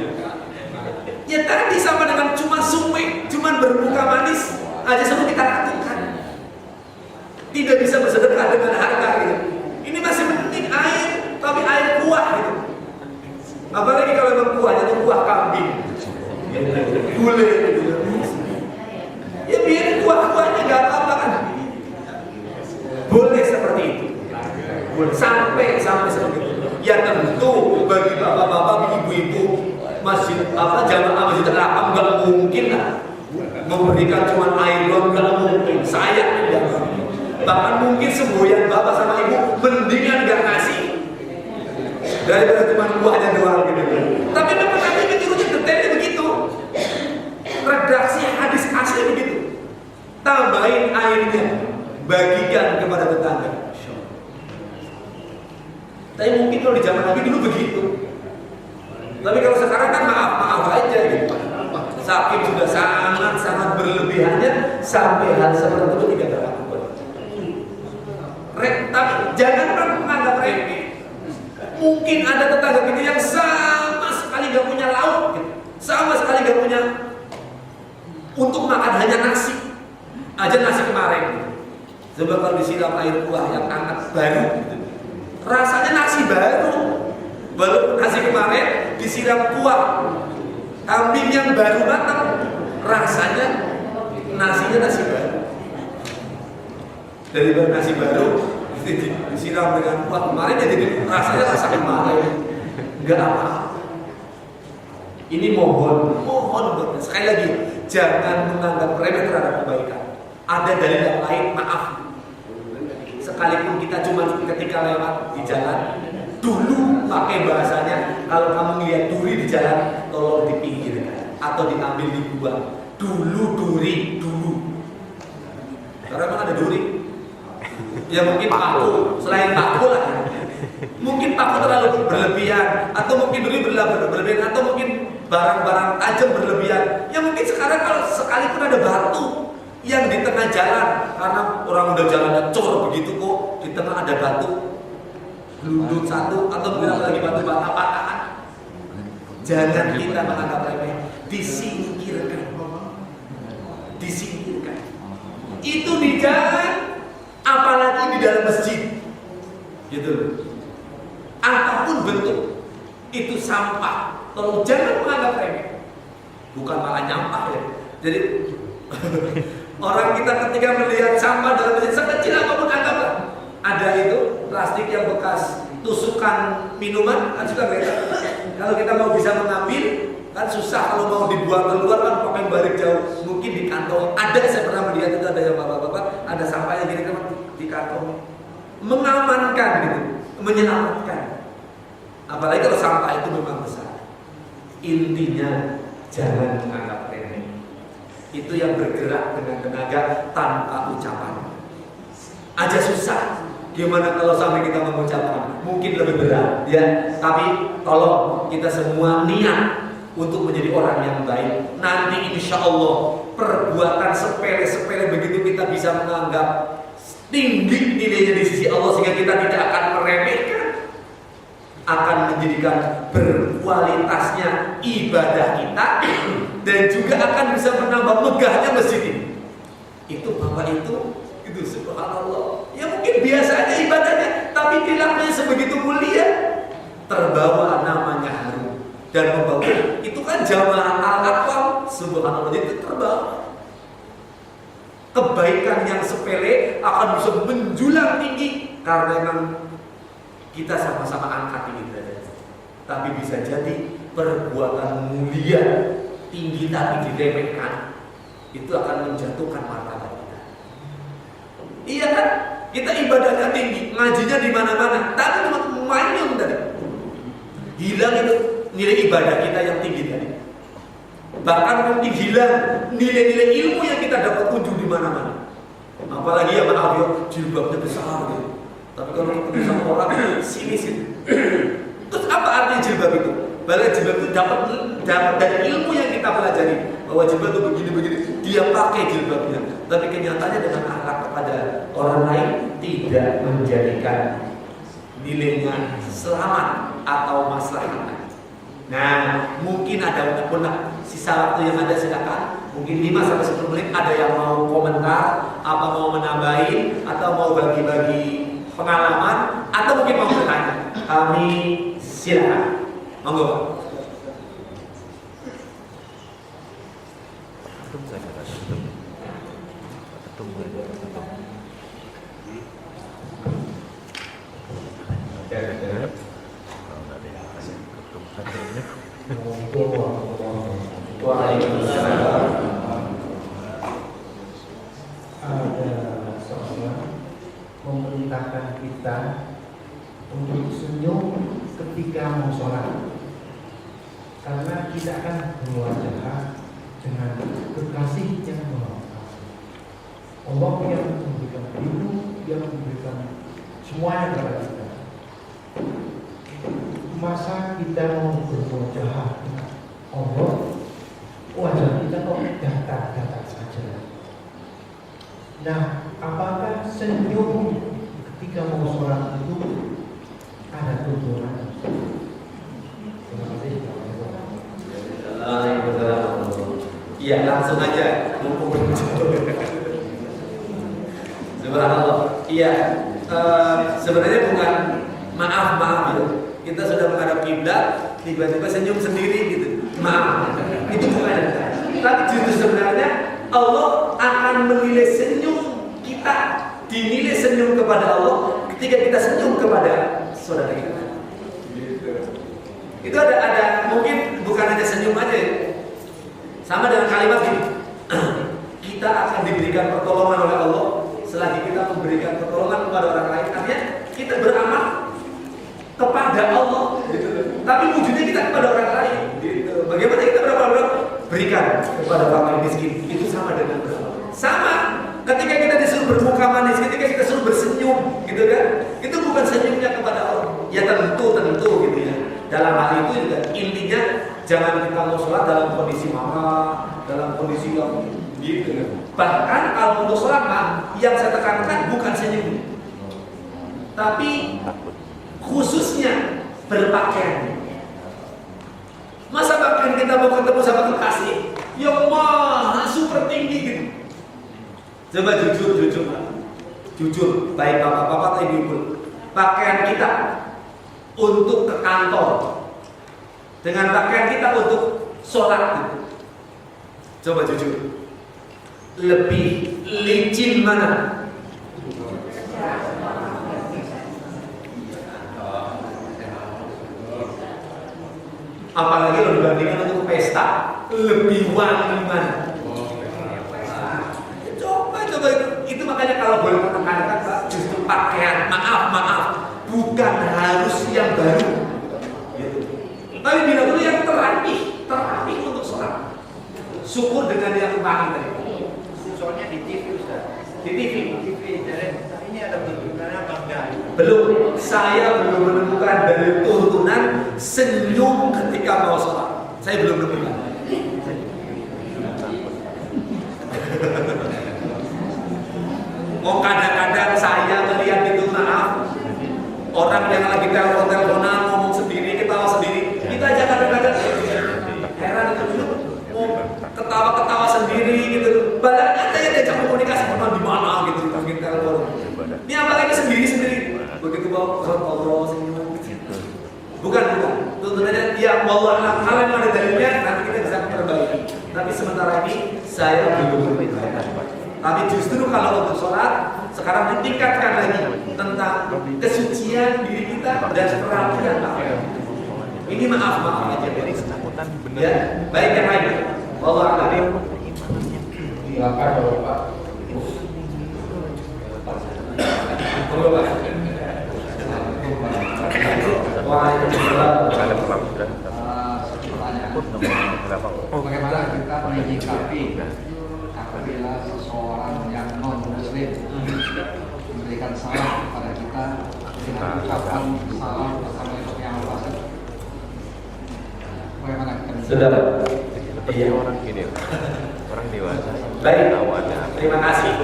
Ya tadi sama dengan cuma sume, cuma bermuka manis aja suruh kita lakukan. Tidak bisa bersedekah dengan harta gitu. Ini masih penting air, tapi air kuah gitu. Apalagi kalau memang kuahnya itu kuah kambing, gulai gitu. Ya biar kuah-kuahnya nggak apa-apa kan. Boleh seperti itu. Boleh sampai seperti itu. Ya tentu bagi bapak-bapak, ibu-ibu masjid jamaah masjid Al-Haram nggak mungkin lah memberikan cuma air doang, nggak mungkin. Saya tidak. Bahkan mungkin semboyan bapak sama ibu mendingan gak ngasih daripada cuma kuahnya doang gitu. Tapi memang Nabi menyuruhnya detailnya begitu. Redaksi hadis asli begitu. Tambahin airnya, bagikan kepada tetangga. Tapi mungkin kalau di zaman Nabi dulu begitu. Tapi kalau sekarang kan maaf aja gitu. Saking sudah sangat berlebihannya sampai hal seperti itu tidak berlaku. Tapi jangan pernah menganggap remeh. Mungkin ada tetangga kita yang sama sekali gak punya lauk, gitu. Sama sekali gak punya untuk makan, hanya nasi aja, nasi kemarin gitu. Coba kalau disiram air kuah yang hangat baru gitu. Rasanya nasi baru. Walaupun nasi kemarin disiram kuah kambing yang baru matang, rasanya nasinya nasi baru. Daripada nasi baru disiram dengan kuah kemarin ya jadi rasanya rasa kemarin. Enggak apa. Ini mohon sekali lagi, jangan menganggap remeh terhadap kebaikan. Ada dalil yang lain, maaf. Sekalipun kita cuma ketika lewat di jalan, dulu pakai bahasanya, kalau kamu lihat duri di jalan, tolong dipinggirkan atau diambil dibuang. Dulu duri, dulu. Ya mungkin paku, selain paku lah. Mungkin paku terlalu berlebihan, atau mungkin duri berlebihan, atau mungkin barang-barang tajam berlebihan. Ya mungkin sekarang kalau sekalipun ada batu yang di tengah jalan, karena orang udah jalannya cor begitu kok, di tengah ada batu gelundung satu, atau mungkin lagi batu patah-patahan. Jangan kita menganggap remeh, disingkirkan. Disingkirkan. Itu di jalan, apalagi di dalam masjid. Gitu. Apapun bentuk itu sampah. Tolong jangan menganggap remeh. Bukan malah nyampah ya. Jadi orang kita ketika melihat sampah dalam masjid sekecil apapun anggaplah. Ada itu plastik yang bekas tusukan minuman kan suka kelihatan. Kalau kita mau bisa mengambil kan susah, kalau mau dibuang keluar kan pakai balik jauh, mungkin di kantong. Ada, saya pernah melihat itu, ada yang bapak-bapak ada sampahnya gini kan di kantong, mengamankan gitu, menyelamatkan. Apalagi kalau sampah itu memang besar. Intinya jangan menganggap remeh. Itu yang bergerak dengan tenaga tanpa ucapan aja susah. Gimana kalau sampai kita mengucapkan? Mungkin lebih berat ya. Tapi tolong kita semua niat untuk menjadi orang yang baik. Nanti insya Allah perbuatan sepele-sepele begitu kita bisa menganggap tinggi nilainya di sisi Allah, sehingga kita tidak akan meremehkan, akan menjadikan berkualitasnya ibadah kita, dan juga akan bisa menambah megahnya masjid ini. Itu bapak itu subhanallah. Ya mungkin biasa aja ibadahnya, tapi perilakunya sebegitu mulia, terbawa namanya harum dan membawa. Itu kan jamaah al-aqwam, subhanallah, itu terbawa. Kebaikan yang sepele akan bisa menjulang tinggi karena memang kita sama-sama angkat ini derajat. Tapi bisa jadi perbuatan mulia tinggi tapi diremehkan, itu akan menjatuhkan martabat kita. Iya kan? Kita ibadahnya tinggi, ngajinya di mana-mana, tapi cuma manyun tadi. Hilang itu nilai ibadah kita yang tinggi tadi. Bahkan mungkin hilang nilai-nilai ilmu yang kita dapat kunjung di mana-mana. Apalagi ya maaf ya, jilbabnya besar gitu. Tapi kalau ketemu sama orang sinis itu. Terus apa artinya jilbab itu? Bahwa jilbab itu dapat dari ilmu yang kita pelajari, bahwa jilbab itu begini-begini, dia pakai jilbabnya. Tapi kenyataannya dengan akhlak kepada orang lain tidak menjadikan nilainya selamat atau maslahat. Nah, mungkin ada pun sisa waktu yang ada, silakan. Mungkin 5-10 menit ada yang mau komentar, apa mau menambahin, atau mau bagi-bagi pengalaman, atau mungkin mau bertanya. Kami silakan. Monggo, Pak. Ada seorang memerintahkan kita untuk senyum ketika mau sholat, karena kita akan berwajah dengan kekasih yang maha kasih. Allah yang memberikan ilmu, yang memberikan semuanya kepada kita. Masa kita mau berwajah dengan Allah, wajah kita kok datar-datar saja. Nah, apakah senyum ketika mau sholat itu ada tujuan? Terima kasih. Iya, langsung aja. Mumpung subhanallah. Iya, sebenarnya bukan maaf ya. Kita sudah menghadap kiblat, tiba-tiba senyum sendiri gitu. Maaf, itu bukan. Tapi justru sebenarnya Allah akan menilai senyum kita, dinilai senyum kepada Allah ketika kita senyum kepada saudara kita. Itu ada mungkin bukan hanya senyum aja ya. Sama dengan kalimat ini. Kita akan diberikan pertolongan oleh Allah selagi kita memberikan pertolongan kepada orang lain. Artinya kita beramal kepada Allah gitu. Tapi wujudnya kita kepada orang lain gitu. Bagaimana kita beramal? Berikan kepada orang miskin. Itu sama dengan beramal. Sama ketika kita disuruh bermuka manis, ketika kita suruh bersenyum, gitu kan? Itu bukan senyumnya kepada Allah. Ya tentu gitu ya. Dalam hal itu juga intinya jangan kita mau sholat dalam kondisi marah, dalam kondisi yang gitu. Bahkan kalau untuk sholat yang saya tekankan bukan senyum, tapi khususnya berpakaian. Masa bahkan kita mau ketemu sama kekasih yang maha super tinggi gitu. Coba jujur, baik bapak-bapak atau ibu-ibu, pakaian kita untuk ke kantor dengan pakaian kita untuk sholat gitu. Coba jujur, lebih licin mana? Apalagi kalau dibandingkan untuk pesta, lebih wangi mana? Coba itu makanya kalau boleh menekankan Pak, justru pakaian, maaf, bukan harus yang baru. Gitu. Tapi bila perlu yang terapi untuk sholat. Syukur dengan yang wangi tadi. Soalnya di TV Ustaz. Di TV. Jadi ini ada tuntunannya apa enggak? Belum, saya belum menemukan dari tuntunan senyum ketika mau sholat. Saya belum menemukan. Oh kadang-kadang saya melihat itu maaf orang yang lagi teleponan ngomong sendiri, ketawa sendiri. Kita aja kadang-kadang heran itu dulu, ketawa sendiri gitu. Padahal ada yang diajak komunikasi di mana gitu di telepon. Ini apalagi sendiri. Begitu bawa Allah senyum. Bukan. Tuntunannya ya Allah hal yang ada dalilnya nanti kita bisa perbaiki. Tapi sementara ini saya belum menemukan. Tapi justru kalau untuk sholat sekarang ditingkatkan lagi tentang kesucian diri kita dan perhatian pakaian. Ini maaf aja. Ya, baik yang lain. Allah alam. Silakan Bapak. Bagaimana kita menyikapi apabila seseorang yang non muslim memberikan salam kepada kita dengan ucapan salam assalamualaikum yang wabarakatuh. Bagaimana kita Sudah. Iya orang gini, orang dewasa. Baik. Awalnya. Terima kasih.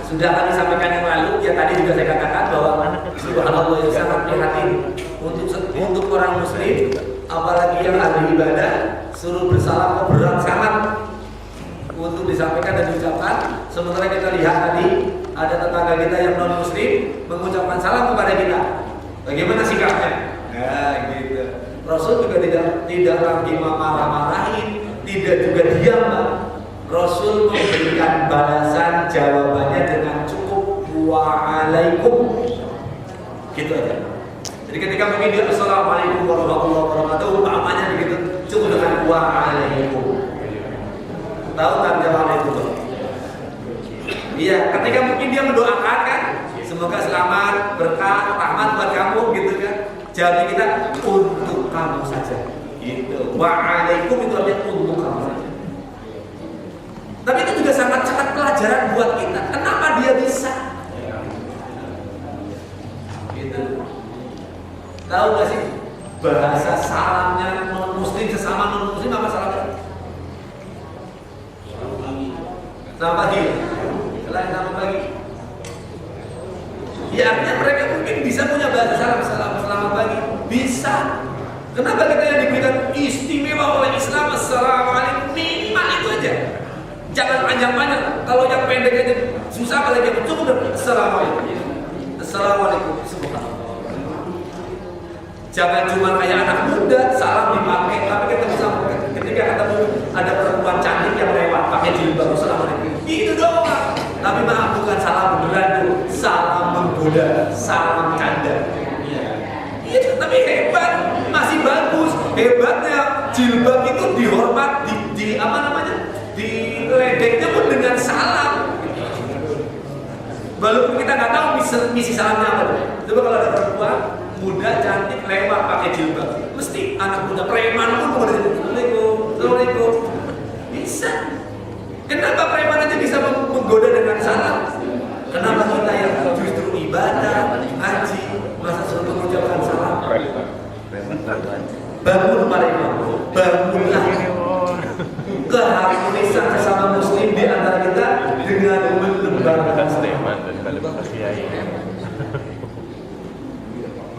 Sudah kami sampaikan yang lalu, ya tadi juga saya katakan bahwa subhanallah itu sangat prihatin untuk orang muslim, apalagi yang ahli ibadah, suruh bersalam berat sangat untuk disampaikan dan diucapkan. Sementara kita lihat tadi ada tetangga kita yang non muslim mengucapkan salam kepada kita. Bagaimana sikapnya? Nah, gitu. Rasul juga tidak lagi marah-marahin, tidak juga diam. Rasul memberikan balasan jawabannya dengan cukup wa'alaikum, gitu aja. Jadi ketika mungkin dia assalamualaikum warahmatullahi wabarakatuh, umpamanya begitu, cukup dengan wa'alaikum. Tahu nggak jawabnya itu? Iya, ketika mungkin dia mendoakan kan, semoga selamat, berkah, rahmat buat kamu, gitu kan? Jawabnya kita untuk kamu saja, gitu. Wa'alaikum itu artinya untuk kamu saja. Tapi itu juga sangat pelajaran buat kita. Kenapa dia bisa? Gitu. Tahu nggak sih bahasa salamnya non muslim sesama non muslim apa salamnya? Selamat pagi. Selamat pagi. Ya artinya mereka mungkin bisa punya bahasa salam selamat pagi. Bisa. Kenapa kita yang diberikan istimewa oleh Islam assalamualaikum minimal itu aja. Jangan panjang-panjang. Kalau yang pendek aja susah, apalagi yang cukup dan assalamualaikum. Assalamualaikum. Jangan cuma kayak anak muda salam dipakai, tapi kita bisa ketika ketemu ada perempuan cantik yang lewat pakai jilbab assalamualaikum. Itu doang. Tapi maaf bukan salam beneran tuh, salam menggoda, salam canda. Iya, tapi hebat, masih bagus. Hebatnya jilbab itu dihormat di apa namanya? Di ledeknya pun dengan salam. Walaupun kita nggak tahu misi salamnya apa. Coba kalau ada perempuan muda cantik lewat pakai jilbab, mesti anak muda preman pun kemudian assalamualaikum. Bisa. Kenapa preman aja bisa menggoda dengan salam? dengan menebarkan Sleman dan Kalimantan Kiai.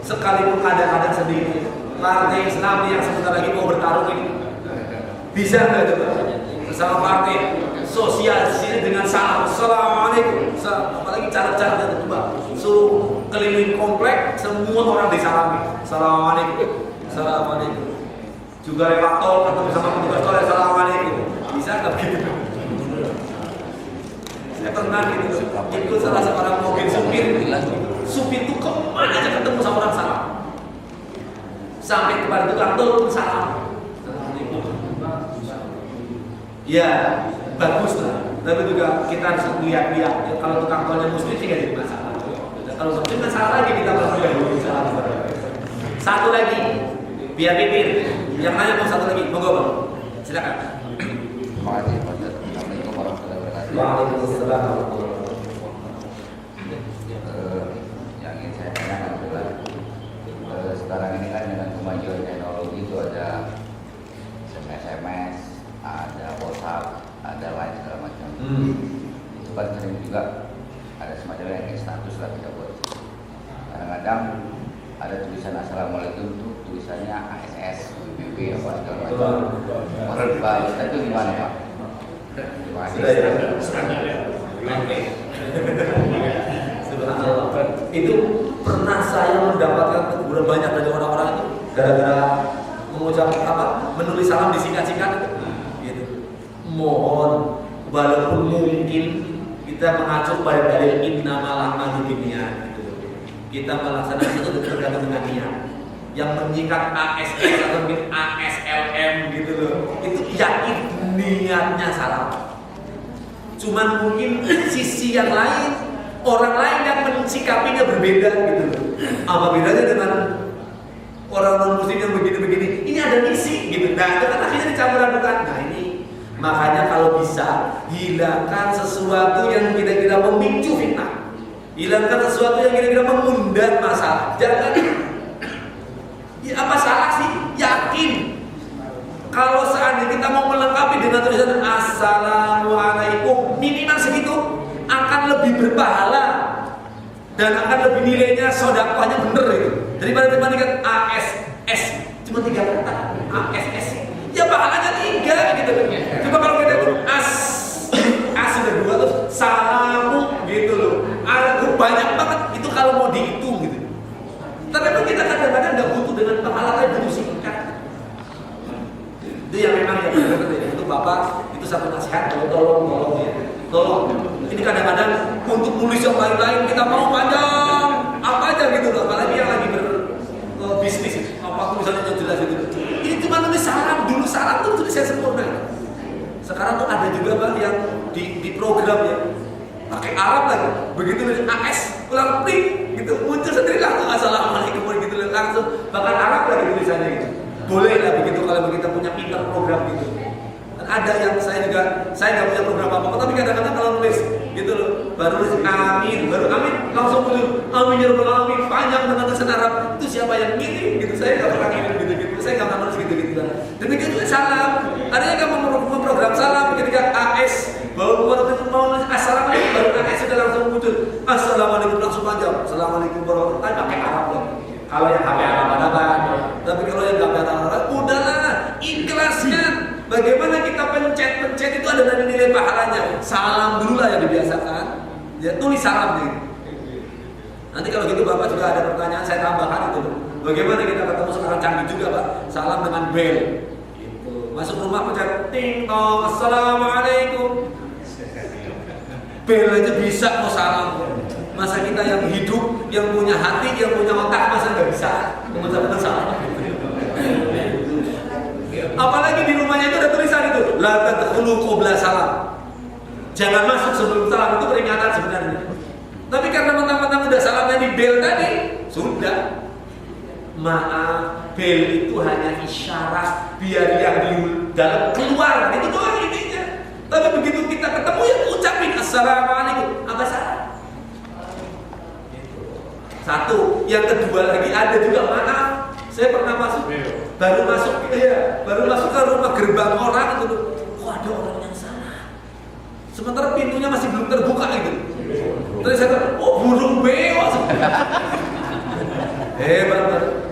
Sekalipun ada sendiri partai Islam yang sebentar lagi mau bertarung ini, bisa nggak coba bersama partai sosialisasi dengan salam assalamualaikum, apalagi cara-cara yang coba suruh keliling komplek semua orang disalami assalamualaikum, juga lewat tol ketemu sama petugas tol assalamualaikum, bisa nggak begitu? Saya pernah gitu, itu salah seorang mobil supir itu kemana aja ketemu sama orang salam, sampai kepada tukang tol pun salam. Ya bagus lah, tapi juga kita harus lihat-lihat ya, kalau tukang tolnya muslim sih nggak jadi masalah. Kalau muslim kan salah lagi kita harus salah. Satu lagi biar pipir, yang nanya mau satu lagi, monggo bang, silakan. Terima kasih Pak. Assalamualaikum warahmatullahi wabarakatuh. Waalaikumsalam. Yang ingin saya tanyakan adalah sekarang ini kan dengan kemajuan teknologi itu ada SMS, ada WhatsApp, ada Line segala macam. Itu kan sering juga ada semacam yang kayak status lah kita buat. Kadang-kadang ada tulisan assalamualaikum itu tulisannya ASS, BB apa segala macam. Menurut Pak Ustaz itu gimana Pak? Terima kasih. Subhanallah. Itu pernah saya mendapatkan teguran banyak dari orang-orang itu gara-gara mengucap menulis salam disingkat-singkat gitu. Mohon walaupun mungkin kita mengacu pada dalil innamal a'malu binniyat gitu. Kita melaksanakan itu tergantung dengan niat. Yang menyingkat ASS atau mungkin ASLM gitu loh, itu yakin niatnya salah. Cuman mungkin sisi yang lain, orang lain yang mensikapinya berbeda gitu loh. Apa bedanya dengan orang non muslim yang begini-begini? Ini ada misi gitu. Nah itu kan akhirnya dicampur adukan. Nah ini makanya kalau bisa hilangkan sesuatu yang kira-kira memicu fitnah, hilangkan sesuatu yang kira-kira mengundang masalah. Jangan ya apa salah sih? Yakin. Kalau seandainya kita mau melengkapi dengan tulisan assalamualaikum, minimal segitu akan lebih berpahala dan akan lebih nilainya sedekahnya bener itu. Daripada dibandingkan ASS cuma 3 kata ASS. Ya pahalanya 3 gitu. Coba kalau kita as sudah 2 terus salamu gitu loh. Ada banyak banget itu kalau mau dihitung gitu. Tapi kita kadang-kadang nggak butuh dengan pahala, tapi butuh singkat. Itu yang memang ya itu Bapak itu satu nasihat, tolong ya. Tolong. Ini kadang-kadang untuk nulis yang lain-lain kita mau panjang apa aja gitu loh. Apalagi yang lagi berbisnis apa tulisannya jelas itu. Ini cuma nulis salam dulu, salam tuh tulisan sempurna. Sekarang tuh ada juga Pak yang di program ya pakai Arab lagi. Begitu nulis AS ulang klik gitu muncul sendiri langsung assalamualaikum gitu langsung bahkan Arab lagi tulisannya gitu. Boleh lah begitu kalau kita punya pinter program gitu. Dan ada yang saya nggak punya program apa-apa tapi kadang-kadang kalau nulis gitu loh baru nulis amin langsung muncul amin ya rabbal alamin panjang dengan tulisan Arab. Itu siapa yang ngirim gitu, saya nggak pernah ngirim gitu saya nggak pernah nulis gitu kan. Demikian juga salam, ada yang memprogram salam ketika AS baru mau nulis assalamualaikum baru AS sudah langsung muncul assalamualaikum langsung panjang assalamualaikum warahmatullahi wabarakatuh pakai Arab lagi. Kalau yang HP Arab ada kan, tapi kalau yang nggak ada Arab udahlah ikhlaskan. Bagaimana kita pencet itu ada dari nilai pahalanya. Salam dulu lah yang dibiasakan. Ya tulis salam nih. Nanti kalau gitu Bapak juga ada pertanyaan saya tambahkan itu. Bagaimana kita ketemu sekarang canggih juga Pak. Salam dengan bel. Gitu. Masuk rumah pencet ting tong assalamualaikum. Bel aja bisa mau salam. Masa kita yang hidup, yang punya hati, yang punya otak masa nggak bisa mengucapkan salam? Apalagi di rumahnya itu ada tulisan itu, la tadkhulu qabla salam. Jangan masuk sebelum salam, itu peringatan sebenarnya. Tapi karena mentang-mentang udah salamnya di bel tadi, sudah. Maaf, bel itu hanya isyarat biar yang di dalam keluar, itu doang intinya. Tapi begitu kita ketemu ya ucapin assalamualaikum, apa salah? Satu, yang kedua lagi ada juga maaf. Saya pernah baru masuk ke rumah gerbang orang itu, kok ada orang yang salah. sementara pintunya masih belum terbuka gitu. Terus saya kata, oh burung beo. Hebat.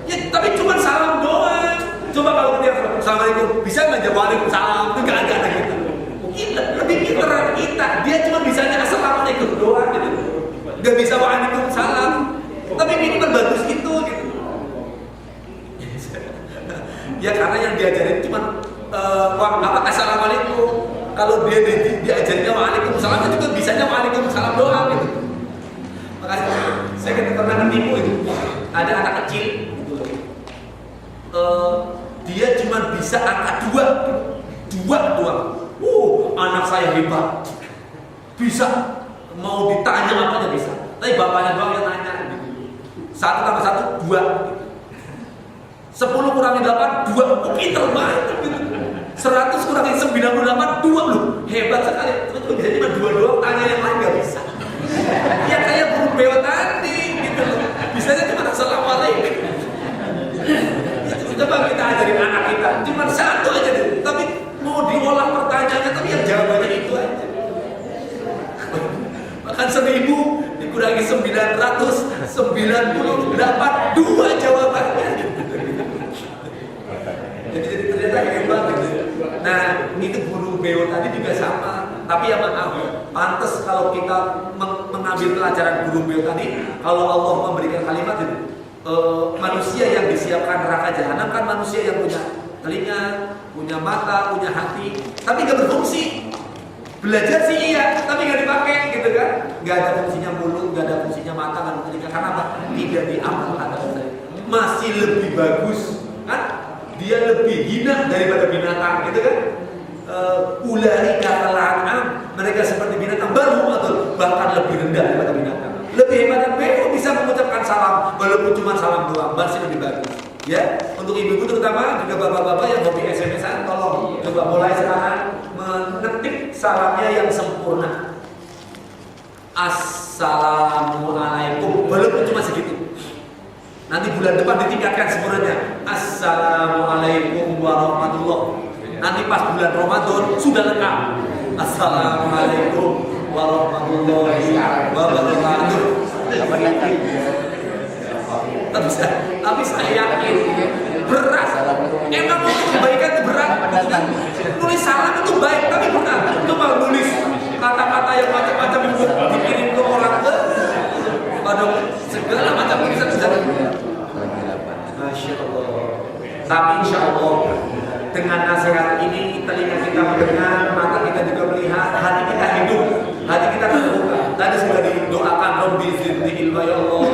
Ya tapi cuma salam doang. Coba kalau dia assalamualaikum, bisa nggak jawab waalaikumsalam? Itu nggak ada gitu. Kita lebih pintar dari kita. Dia cuma bisanya assalamualaikum doang gitu. Nggak bisa waalaikumsalam. Tapi minimal bagus gitu. Ya karena yang diajarin cuma assalamualaikum. Kalau dia diajarinnya waalaikumsalam, itu juga bisanya waalaikumsalam doang gitu. Makanya saya pernah ketipu itu. Ada anak kecil gitu. Dia cuma bisa angka 2 doang. Anak saya hebat. Bisa mau ditanya apa aja bisa. Tapi bapaknya doang yang nanya gitu. 1 tambah 1 2. 10 kurangi 8 2. Pinter banget gitu. 100 kurangi 98 2 loh. Hebat sekali. Cuma bisa cuma 2 doang, tanya yang lain gak bisa. Ya kayak burung beo tadi gitu loh. Bisanya cuma assalamualaikum. Coba kita ajarin anak kita, cuma 1 aja deh. Tapi mau diolah pertanyaannya, tapi yang jawabannya itu aja. Makan 1000 dikurangi 998 2 jawabannya. Jadi ternyata hebat gitu. Nah itu burung beo tadi juga sama. Tapi ya maaf, pantas kalau kita mengambil pelajaran burung beo tadi, kalau Allah memberikan kalimat itu, manusia yang disiapkan neraka jahanam kan manusia yang punya telinga, punya mata, punya hati, tapi nggak berfungsi. Belajar sih iya, tapi nggak dipakai gitu kan? Nggak ada fungsinya mulut, nggak ada fungsinya mata, nggak ada telinga. Karena apa? Tidak diamalkan. Masih lebih bagus kan? Dia lebih hina daripada binatang gitu kan? Ulaika kal'an'am, mereka seperti binatang baru atau bahkan lebih rendah daripada binatang. Lebih hebat beo bisa mengucapkan salam walaupun cuma salam doang, masih lebih bagus. Ya, untuk ibu-ibu terutama juga bapak-bapak yang hobi SMS-an, tolong coba mulai sekarang mengetik salamnya yang sempurna. Assalamualaikum, walaupun cuma segitu. Nanti bulan depan ditingkatkan sempurnanya. Assalamualaikum warahmatullahi. Nanti pas bulan Ramadan sudah lengkap. Assalamualaikum warahmatullahi wabarakatuh. Tapi saya yakin berat. Emang untuk kebaikan itu berat. Nulis salam itu baik, tapi berat. Coba nulis kata-kata yang macam-macam itu dikirim ke orang pada segala macam tulisan. Masya Allah. Tapi insya Allah dengan nasihat ini telinga kita mendengar, mata kita juga melihat, hati kita hidup, hati kita terbuka. Tadi sudah didoakan Rabbi zidni ilma ya Allah,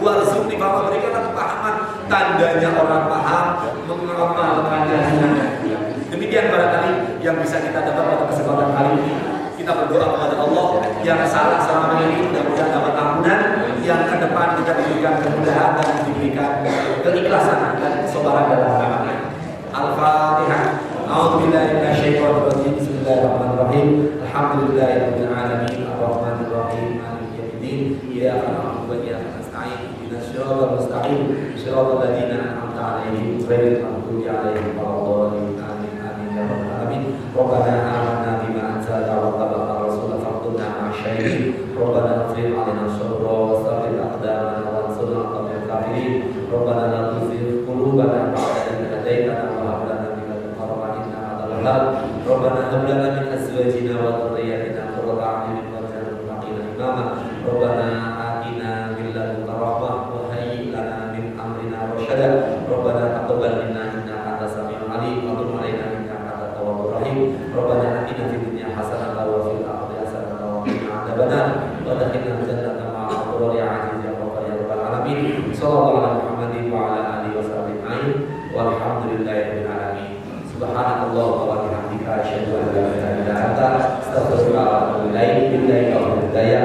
warzuqni, bahwa berikanlah kepahaman. Tandanya orang paham mengamalkannya. Demikian barangkali yang bisa kita dapat pada kesempatan kali ini. Kita berdoa kepada Allah yang salah selama ini mudah-mudahan dapat ampunan, yang ke depan kita diberikan kemudahan dan diberikan keikhlasan dan kesabaran dalam amalnya. Al-Fatihah. A'udzubillahi minasyaitonir rajim. Bismillahirrahmanirrahim. Alhamdulillahirabbil alamin. Arrahmanir rahim. Maliki yaumiddin. Iyyaka na'budu wa iyyaka nasta'in. Ihdinas siratal mustaqim. Shiratal ladzina an'amta 'alaihim ghairil maghdubi 'alaihim waladdallin. Amin. Amin ya rabbal alamin. Rabbana amanna bima anzalta wa tabaqna rasula faqtulna ma'asyaihin. Rabbana afriq 'alaina syurra wa sabbit aqdamana wa ansurna 'alal kafirin. Rabbana la tuzigh qulubana ba'da idh hadaytana wa hab lana min ladunka rahmatan innaka antal wahhab. Rabbana hab lana min azwajina wa dhurriyyatina qurrata a'yunin waj'alna lil muttaqina imama. Rabbana atina min ladunka rahmah wa hayyi lana min amrina rasyada. Rabbana taqabbal minna innaka antas samiul alim wa tub 'alaina innaka antat tawwabur rahim. Rabbana atina fid dunya hasanatan wa fil akhirati hasanatan wa qina adzabannar wa adkhilna jannata ma'al abrar ya 'aziz ya ghaffar ya rabbal alamin. Sallallahu ala Muhammadin wa ala alihi wa sahbihi ajma'in. Walhamdulillahirabbil alamin. Subhanallah wa bihamdika asyhadu an la ilaha illa anta astaghfiruka wa atubu ilaik. Billahi taufiq hidayah.